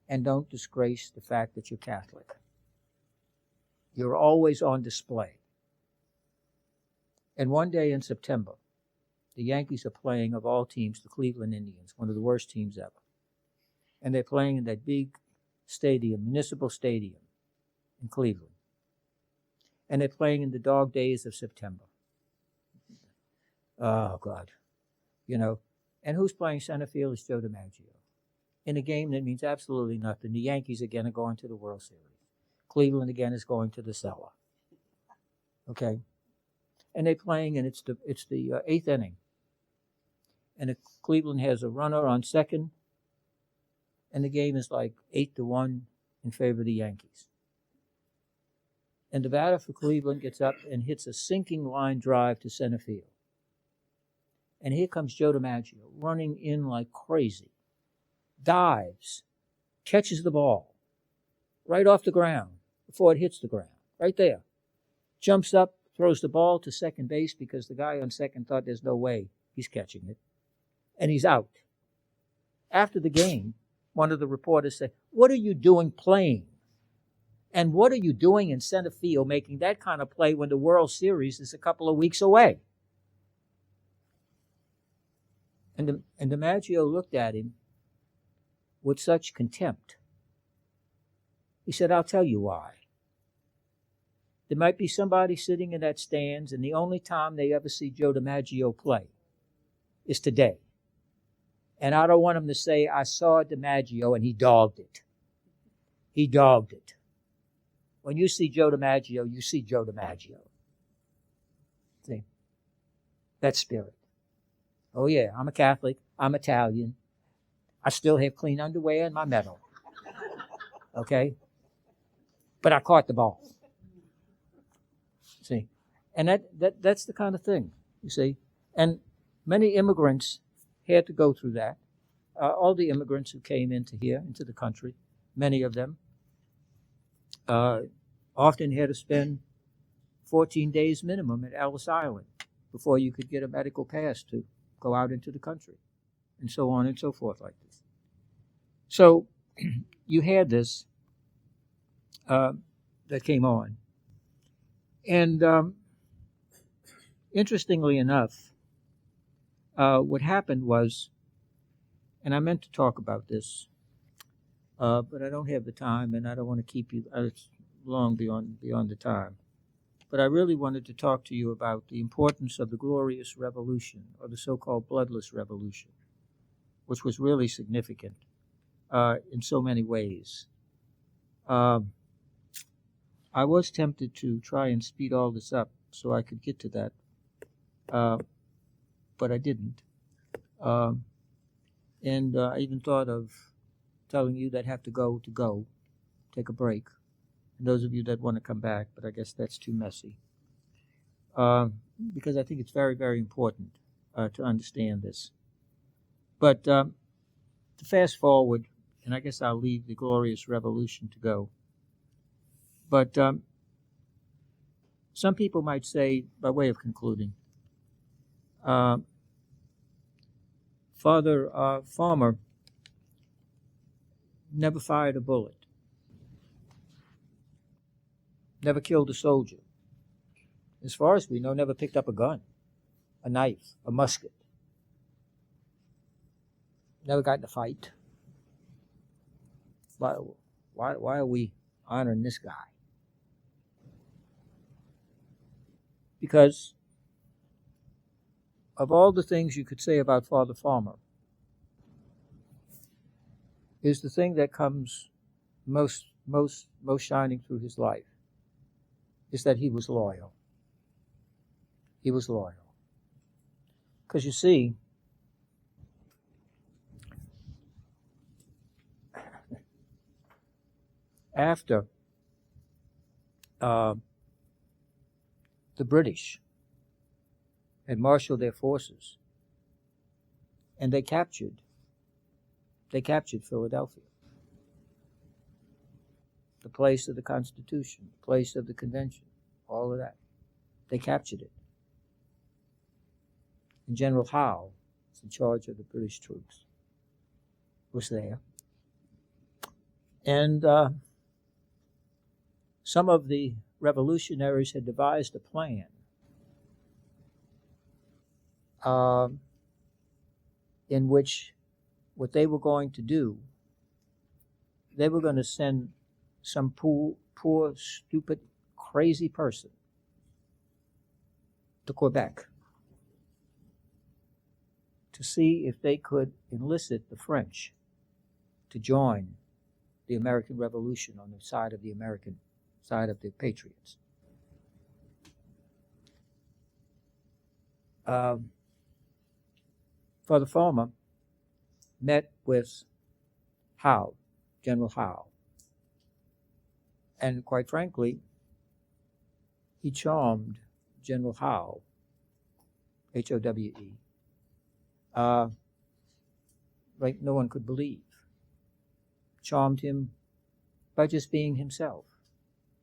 and don't disgrace the fact that you're Catholic. You're always on display. And one day in September, the Yankees are playing, of all teams, the Cleveland Indians, one of the worst teams ever. And they're playing in that big stadium, municipal stadium in Cleveland. And they're playing in the dog days of September. Oh, God. And who's playing center field is Joe DiMaggio. In a game that means absolutely nothing. The Yankees again are going to the World Series. Cleveland again is going to the cellar. Okay? And they're playing, and it's the 8th inning. And Cleveland has a runner on second, and the game is like 8-1 in favor of the Yankees. And the batter for Cleveland gets up and hits a sinking line drive to center field. And here comes Joe DiMaggio running in like crazy. Dives, catches the ball right off the ground before it hits the ground, right there. Jumps up, throws the ball to second base because the guy on second thought there's no way he's catching it. And he's out. After the game, one of the reporters said, "What are you doing playing? And what are you doing in center field making that kind of play when the World Series is a couple of weeks away?" And DiMaggio looked at him with such contempt. He said, "I'll tell you why. There might be somebody sitting in that stands, and the only time they ever see Joe DiMaggio play is today. And I don't want him to say, I saw DiMaggio and he dogged it. He dogged it. When you see Joe DiMaggio, you see Joe DiMaggio." See? that spirit. Oh yeah, I'm a Catholic, I'm Italian, I still have clean underwear and my medal. Okay? But I caught the ball. See? And that's the kind of thing, you see. And many immigrants had to go through that. All the immigrants who came into the country, many of them, often had to spend 14 days minimum at Ellis Island before you could get a medical pass to go out into the country, and so on and so forth like this. So you had this that came on. And interestingly enough, what happened was, and I meant to talk about this, but I don't have the time, and I don't want to keep you long beyond the time. But I really wanted to talk to you about the importance of the Glorious Revolution, or the so-called Bloodless Revolution, which was really significant in so many ways. I was tempted to try and speed all this up so I could get to that, but I didn't. And I even thought of telling you that have to go, take a break. And those of you that want to come back, but I guess that's too messy. Because I think it's very, very important to understand this. But to fast forward, and I guess I'll leave the Glorious Revolution to go. But some people might say, by way of concluding, Father Farmer never fired a bullet, never killed a soldier. As far as we know, never picked up a gun, a knife, a musket. Never got in a fight. Why are we honoring this guy? Because of all the things you could say about Father Farmer, is the thing that comes most shining through his life is that he was loyal. He was loyal. Because you see, after the British had marshaled their forces and they captured Philadelphia, the place of the Constitution, the place of the Convention, all of that. They captured it. And General Howe, in charge of the British troops, was there. And some of the revolutionaries had devised a plan in which what they were going to do, they were going to send some poor, stupid, crazy person to Quebec to see if they could enlist the French to join the American Revolution on the side of the Patriots. Father Farmer met with Howe, General Howe, and quite frankly, he charmed General Howe, H-O-W-E, like no one could believe. Charmed him by just being himself.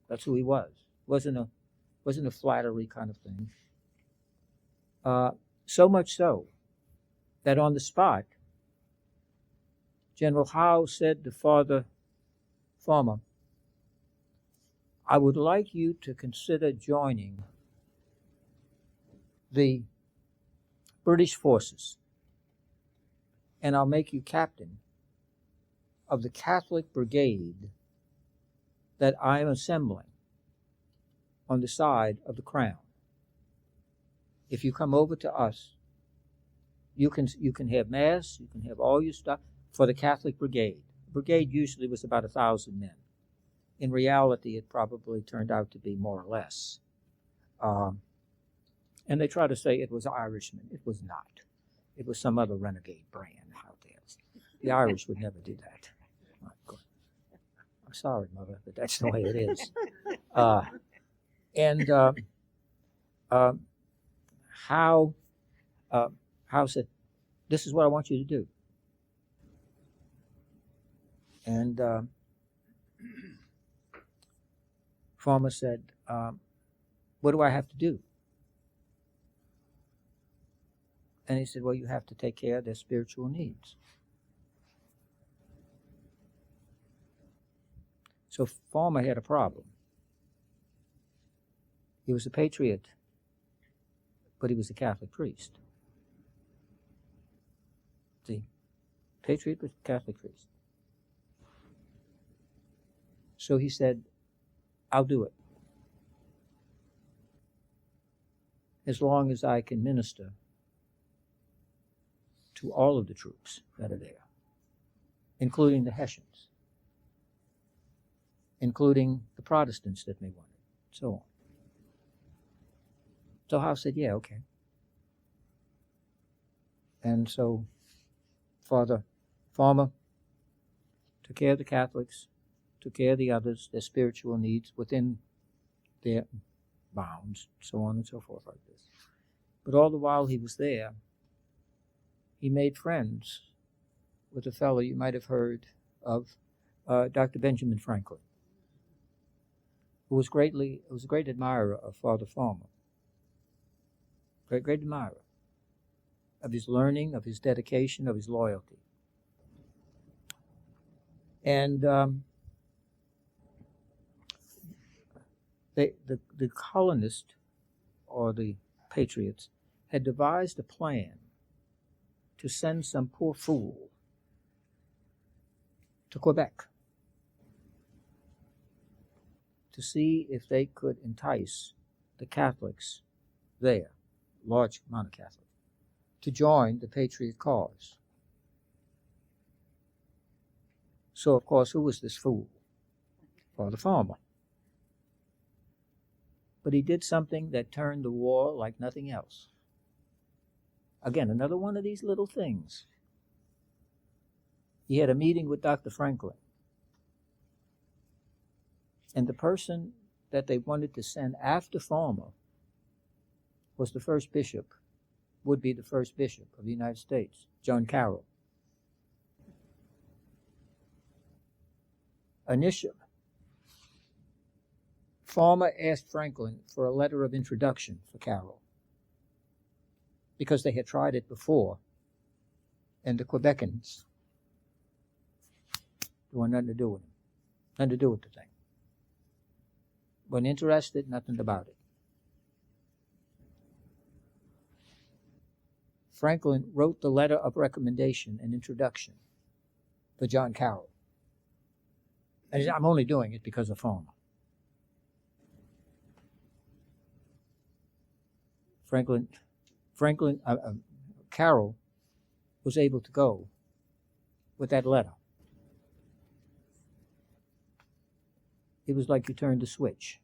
That's who he was. Wasn't a flattery kind of thing. So much so that on the spot, General Howe said to Father Farmer, I would like you to consider joining the British forces, and I'll make you captain of the Catholic brigade that I am assembling on the side of the Crown. If you come over to us, you can have Mass, you can have all your stuff for the Catholic brigade. The brigade usually was about 1,000 men. In reality, it probably turned out to be more or less. And they try to say it was Irishman. It was not. It was some other renegade brand out there. The Irish would never do that. My God. I'm sorry, Mother, but that's the way it is. How said, this is what I want you to do. And Farmer said, what do I have to do? And he said, well, you have to take care of their spiritual needs. So Farmer had a problem. He was a patriot, but he was a Catholic priest. See, patriot but Catholic priest. So he said, I'll do it. As long as I can minister to all of the troops that are there, including the Hessians, including the Protestants that may want it, so on. So Howe said, yeah, okay. And so Father Farmer took care of the Catholics, took care of the others, their spiritual needs within their bounds, so on and so forth like this. But all the while he was there, he made friends with a fellow you might have heard of, Dr. Benjamin Franklin, who was a great admirer of Father Farmer. Great admirer of his learning, of his dedication, of his loyalty. And the colonists, or the Patriots, had devised a plan to send some poor fool to Quebec to see if they could entice the Catholics there, large amount of Catholics, to join the Patriot cause. So, of course, who was this fool? Father Farmer. But he did something that turned the war like nothing else. Again, another one of these little things. He had a meeting with Dr. Franklin. And the person that they wanted to send after Farmer was the first bishop, would be the first bishop of the United States, John Carroll. Initially, Farmer asked Franklin for a letter of introduction for Carroll, because they had tried it before, and the Quebecans wanted nothing to do with him, nothing to do with the thing. Wasn't interested, nothing about it. Franklin wrote the letter of recommendation and introduction for John Carroll. And he said, I'm only doing it because of Farmer. Carroll was able to go with that letter. It was like you turned a switch.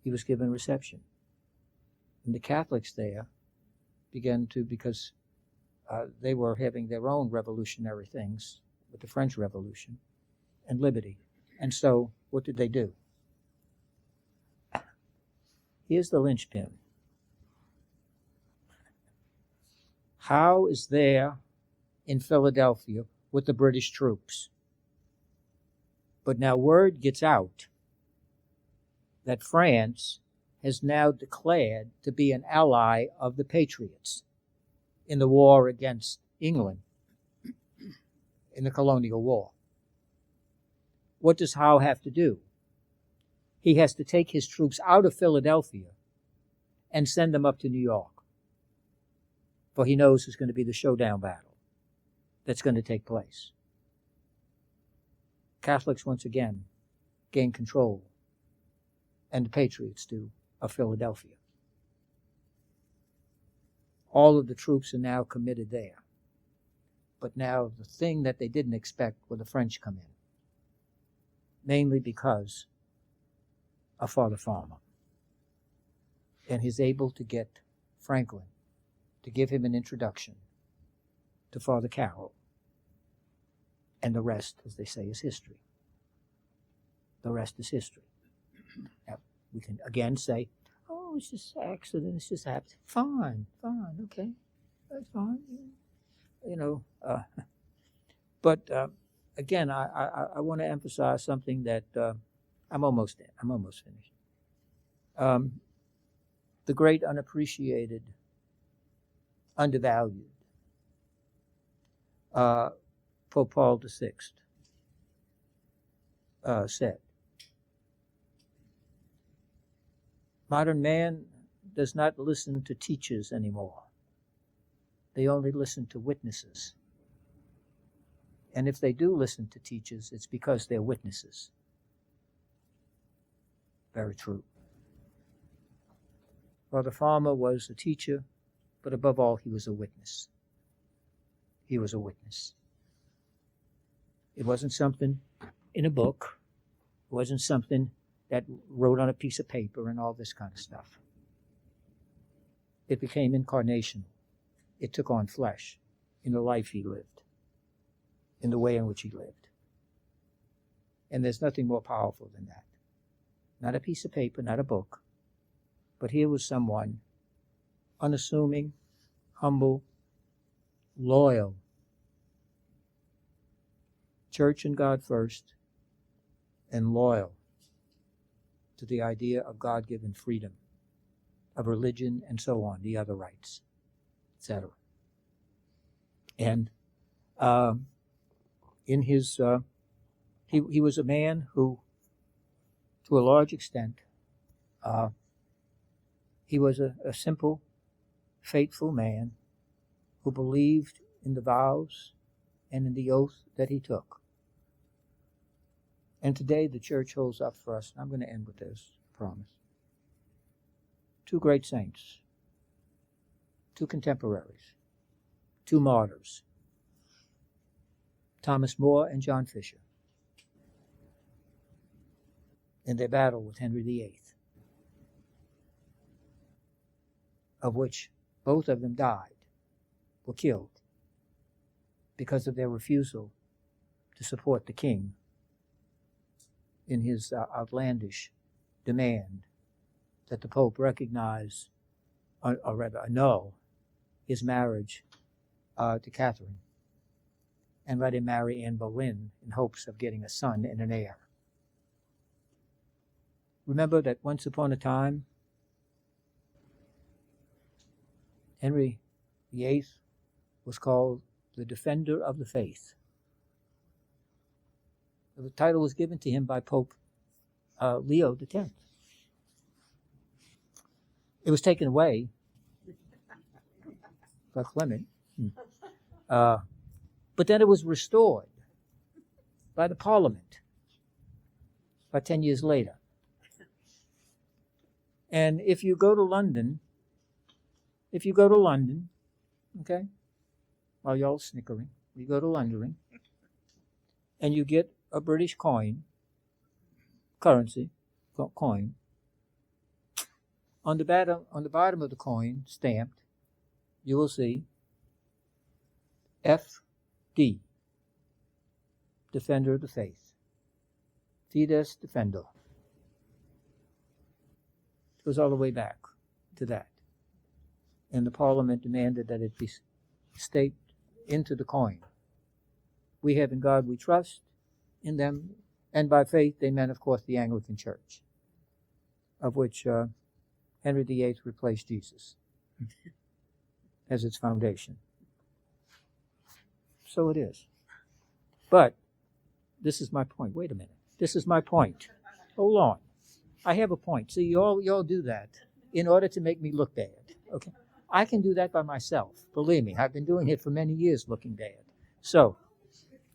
He was given reception. And the Catholics there began to, because they were having their own revolutionary things with the French Revolution and liberty. And so, what did they do? Here's the linchpin. Howe is there in Philadelphia with the British troops. But now word gets out that France has now declared to be an ally of the Patriots in the war against England, in the colonial war. What does Howe have to do? He has to take his troops out of Philadelphia and send them up to New York. For he knows it's going to be the showdown battle that's going to take place. Catholics once again gain control, and the Patriots do, of Philadelphia. All of the troops are now committed there. But now the thing that they didn't expect were the French come in, mainly because of Father Farmer. and he's able to get Franklin to give him an introduction to Father Carroll. And the rest, as they say, is history. The rest is history. Now, we can again say, oh, it's just an accident, it's just happened. Fine, okay, that's fine. You know, but again, I want to emphasize something that I'm almost finished. The great unappreciated, undervalued Pope Paul VI said, modern man does not listen to teachers anymore. They only listen to witnesses. And if they do listen to teachers, it's because they're witnesses. Very true. Father Farmer was a teacher, but above all, he was a witness. He was a witness. It wasn't something in a book. It wasn't something that wrote on a piece of paper and all this kind of stuff. It became incarnational. It took on flesh in the life he lived, in the way in which he lived. And there's nothing more powerful than that. Not a piece of paper, not a book, but here was someone unassuming, humble, loyal, church and God first, and loyal to the idea of God-given freedom, of religion, and so on, the other rights, etc. And in his, he was a man who, to a large extent, he was a simple, faithful man who believed in the vows and in the oath that he took. And today the church holds up for us, and I'm going to end with this, I promise. Two great saints, two contemporaries, two martyrs, Thomas More and John Fisher, in their battle with Henry VIII, of which both of them died, were killed, because of their refusal to support the king in his outlandish demand that the Pope recognize, or rather annul, his marriage to Catherine and let him marry Anne Boleyn in hopes of getting a son and an heir. Remember that once upon a time, Henry VIII was called the Defender of the Faith. The title was given to him by Pope Leo X. It was taken away by Clement, but then it was restored by the Parliament about 10 years later. And if you go to London, okay, while y'all snickering, you go to London, and you get a British coin, on the bottom of the coin, stamped, you will see FD, Defender of the Faith, Fides Defendo. It goes all the way back to that. And the Parliament demanded that it be staked into the coin. We have in God we trust, in them, and by faith they meant, of course, the Anglican Church, of which Henry VIII replaced Jesus as its foundation. So it is. But this is my point. Wait a minute. This is my point. Hold on. I have a point. See, y'all do that in order to make me look bad. Okay? I can do that by myself. Believe me, I've been doing it for many years looking bad. So,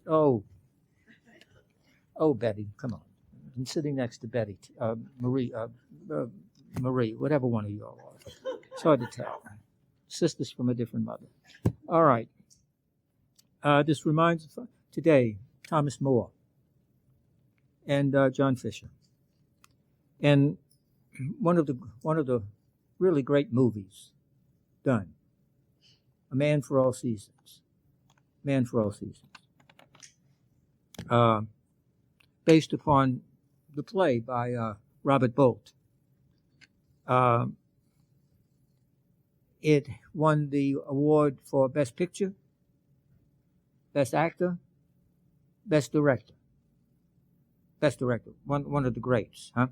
oh, Betty, come on. I'm sitting next to Betty, Marie, whatever one of you all are. It's hard to tell. Sisters from a different mother. All right. This reminds us today, Thomas More and John Fisher. And one of the really great movies done. A Man for All Seasons. Man for All Seasons. Based upon the play by Robert Bolt. It won the award for Best Picture, Best Actor, Best Director. Best Director, one of the greats, huh?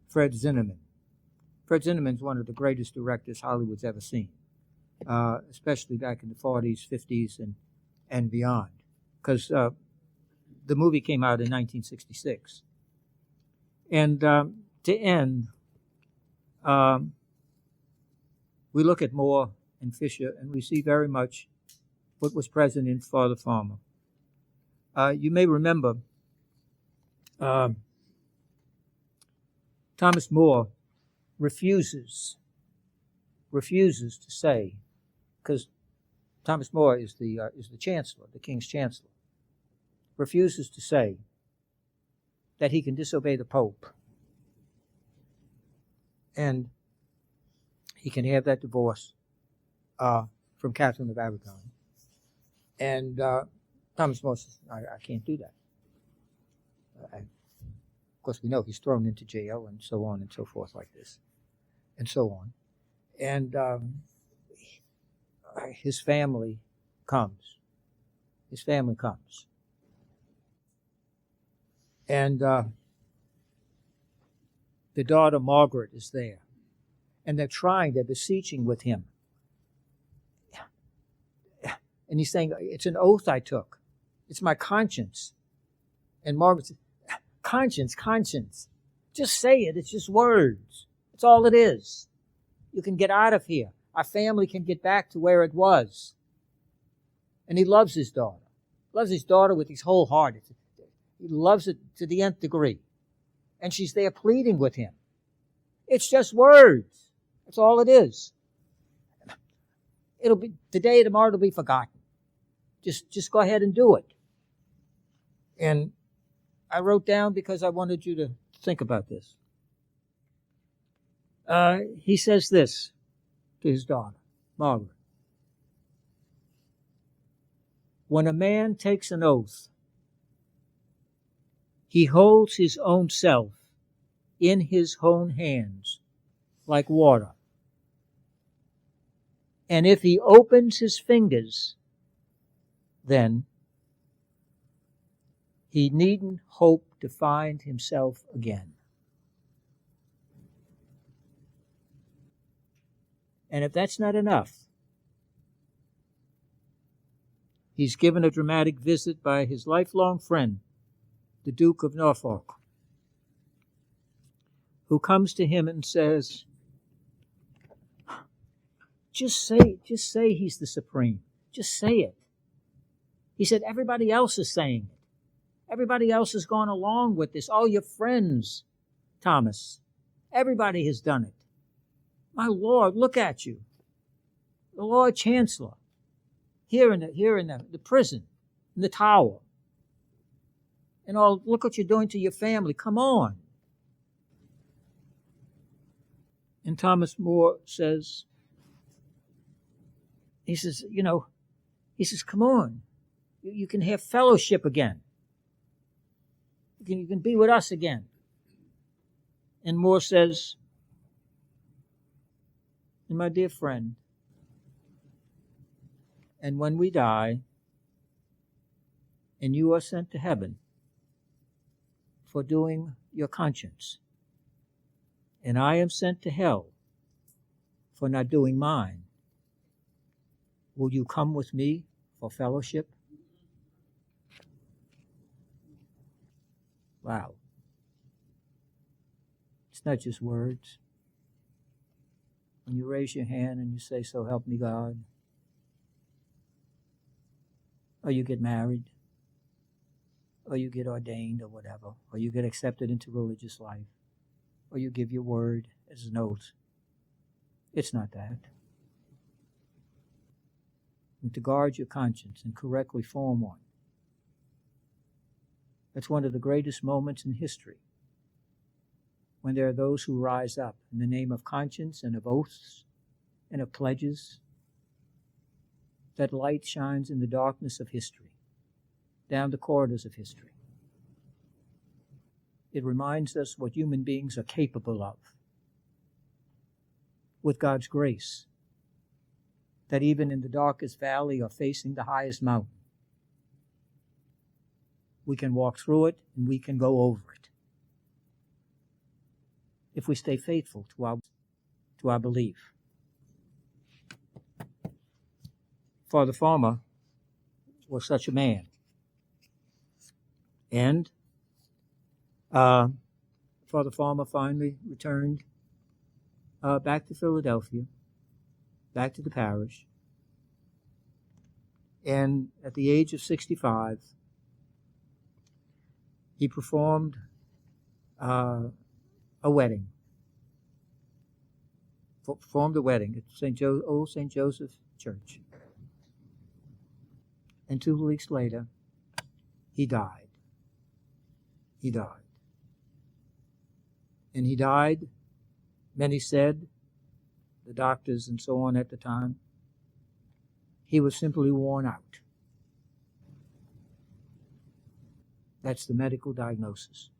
Fred Zinnemann. Fred Zinnemann's one of the greatest directors Hollywood's ever seen, especially back in the 40s, 50s, and beyond. Because the movie came out in 1966. And to end, we look at Moore and Fisher, and we see very much what was present in Father Farmer. You may remember Thomas More refuses to say, because Thomas More is the chancellor, the king's chancellor, refuses to say that he can disobey the Pope and he can have that divorce from Catherine of Aragon. And Thomas More says, I can't do that. Of course, we know he's thrown into jail and so on and so forth like this, and so on. And his family comes. His family comes. And the daughter Margaret is there. And they're beseeching with him. And he's saying, it's an oath I took. It's my conscience. And Margaret says, conscience. Just say it. It's just words. It's all it is. You can get out of here. Our family can get back to where it was. And he loves his daughter. Loves his daughter with his whole heart. He loves it to the nth degree. And she's there pleading with him. It's just words. That's all it is. It'll be today, tomorrow it'll be forgotten. Just go ahead and do it. And I wrote down because I wanted you to think about this. He says this to his daughter, Margaret. When a man takes an oath, he holds his own self in his own hands like water. And if he opens his fingers, then he needn't hope to find himself again. And if that's not enough, he's given a dramatic visit by his lifelong friend, the Duke of Norfolk, who comes to him and says, just say he's the supreme. Just say it. He said, everybody else is saying it. Everybody else has gone along with this. All your friends, Thomas. Everybody has done it. My Lord, look at you. The Lord Chancellor. Here in the prison, in the tower. And all, look what you're doing to your family. Come on. And Thomas More says, he says, come on. You can have fellowship again. You can be with us again. And More says, and my dear friend, and when we die, and you are sent to heaven for doing your conscience, and I am sent to hell for not doing mine, will you come with me for fellowship? Wow. It's not just words. When you raise your hand and you say, so help me God, or you get married, or you get ordained or whatever, or you get accepted into religious life, or you give your word as an oath. It's not that. And to guard your conscience and correctly form one. That's one of the greatest moments in history. when there are those who rise up in the name of conscience and of oaths and of pledges, that light shines in the darkness of history, down the corridors of history. It reminds us what human beings are capable of with God's grace, that even in the darkest valley or facing the highest mountain, we can walk through it and we can go over it if we stay faithful to our belief. Father Farmer was such a man. And Father Farmer finally returned back to Philadelphia, back to the parish. And at the age of 65, he performed a wedding. Performed a wedding at Old St. Joseph Church. And 2 weeks later, he died. He died. And he died, many said, the doctors and so on at the time, he was simply worn out. That's the medical diagnosis.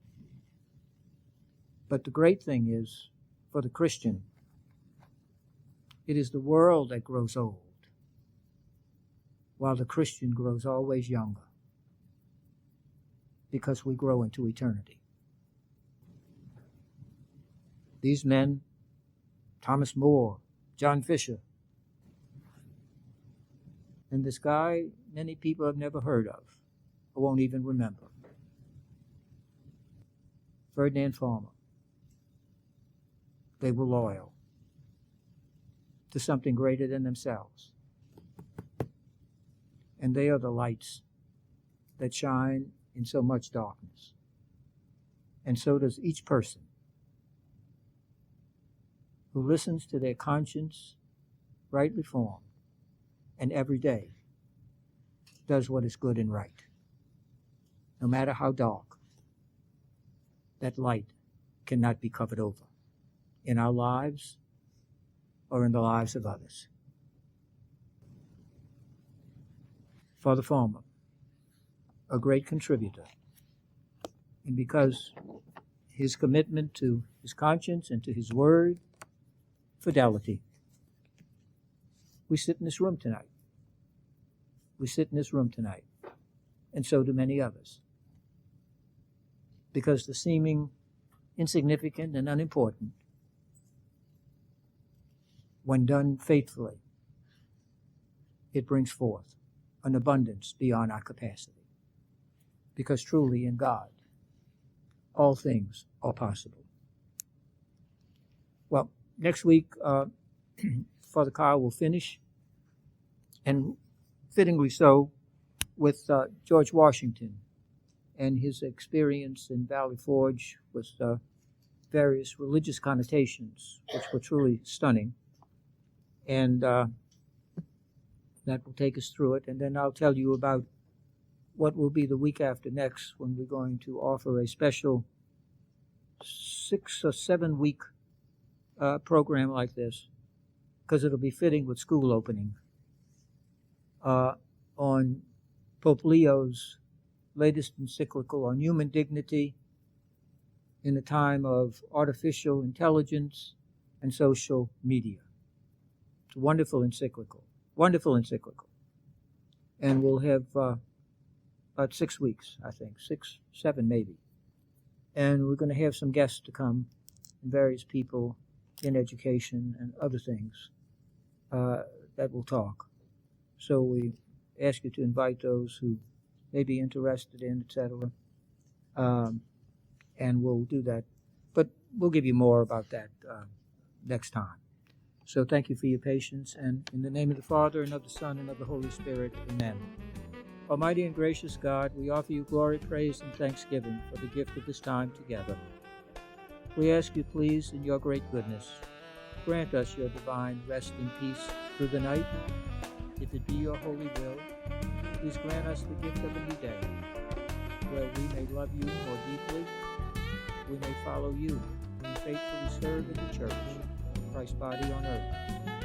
But the great thing is, for the Christian, it is the world that grows old, while the Christian grows always younger, because we grow into eternity. These men, Thomas More, John Fisher, and this guy many people have never heard of, or won't even remember, Ferdinand Farmer. They were loyal to something greater than themselves. And they are the lights that shine in so much darkness. And so does each person who listens to their conscience rightly formed and every day does what is good and right. No matter how dark, that light cannot be covered over in our lives or in the lives of others. Father Farmer, a great contributor, and because his commitment to his conscience and to his word, fidelity, we sit in this room tonight. We sit in this room tonight, and so do many others. Because the seeming insignificant and unimportant, when done faithfully, it brings forth an abundance beyond our capacity. Because truly in God, all things are possible. Well, next week, Father Carl will finish, and fittingly so, with George Washington and his experience in Valley Forge with various religious connotations, which were truly stunning. And that will take us through it. And then I'll tell you about what will be the week after next, when we're going to offer a special 6 or 7 week program like this, because it'll be fitting with school opening, on Pope Leo's latest encyclical on human dignity in a time of artificial intelligence and social media. It's a wonderful encyclical. And we'll have about 6 weeks, I think, 6, 7 maybe. And we're going to have some guests to come, and various people in education and other things that will talk. So we ask you to invite those who may be interested in, etc. And we'll do that. But we'll give you more about that next time. So thank you for your patience, and in the name of the Father, and of the Son, and of the Holy Spirit, amen. Almighty and gracious God, we offer you glory, praise, and thanksgiving for the gift of this time together. We ask you, please, in your great goodness, grant us your divine rest and peace through the night. If it be your holy will, please grant us the gift of a new day, where we may love you more deeply, we may follow you in faithfully serve in the church, Christ's body on earth.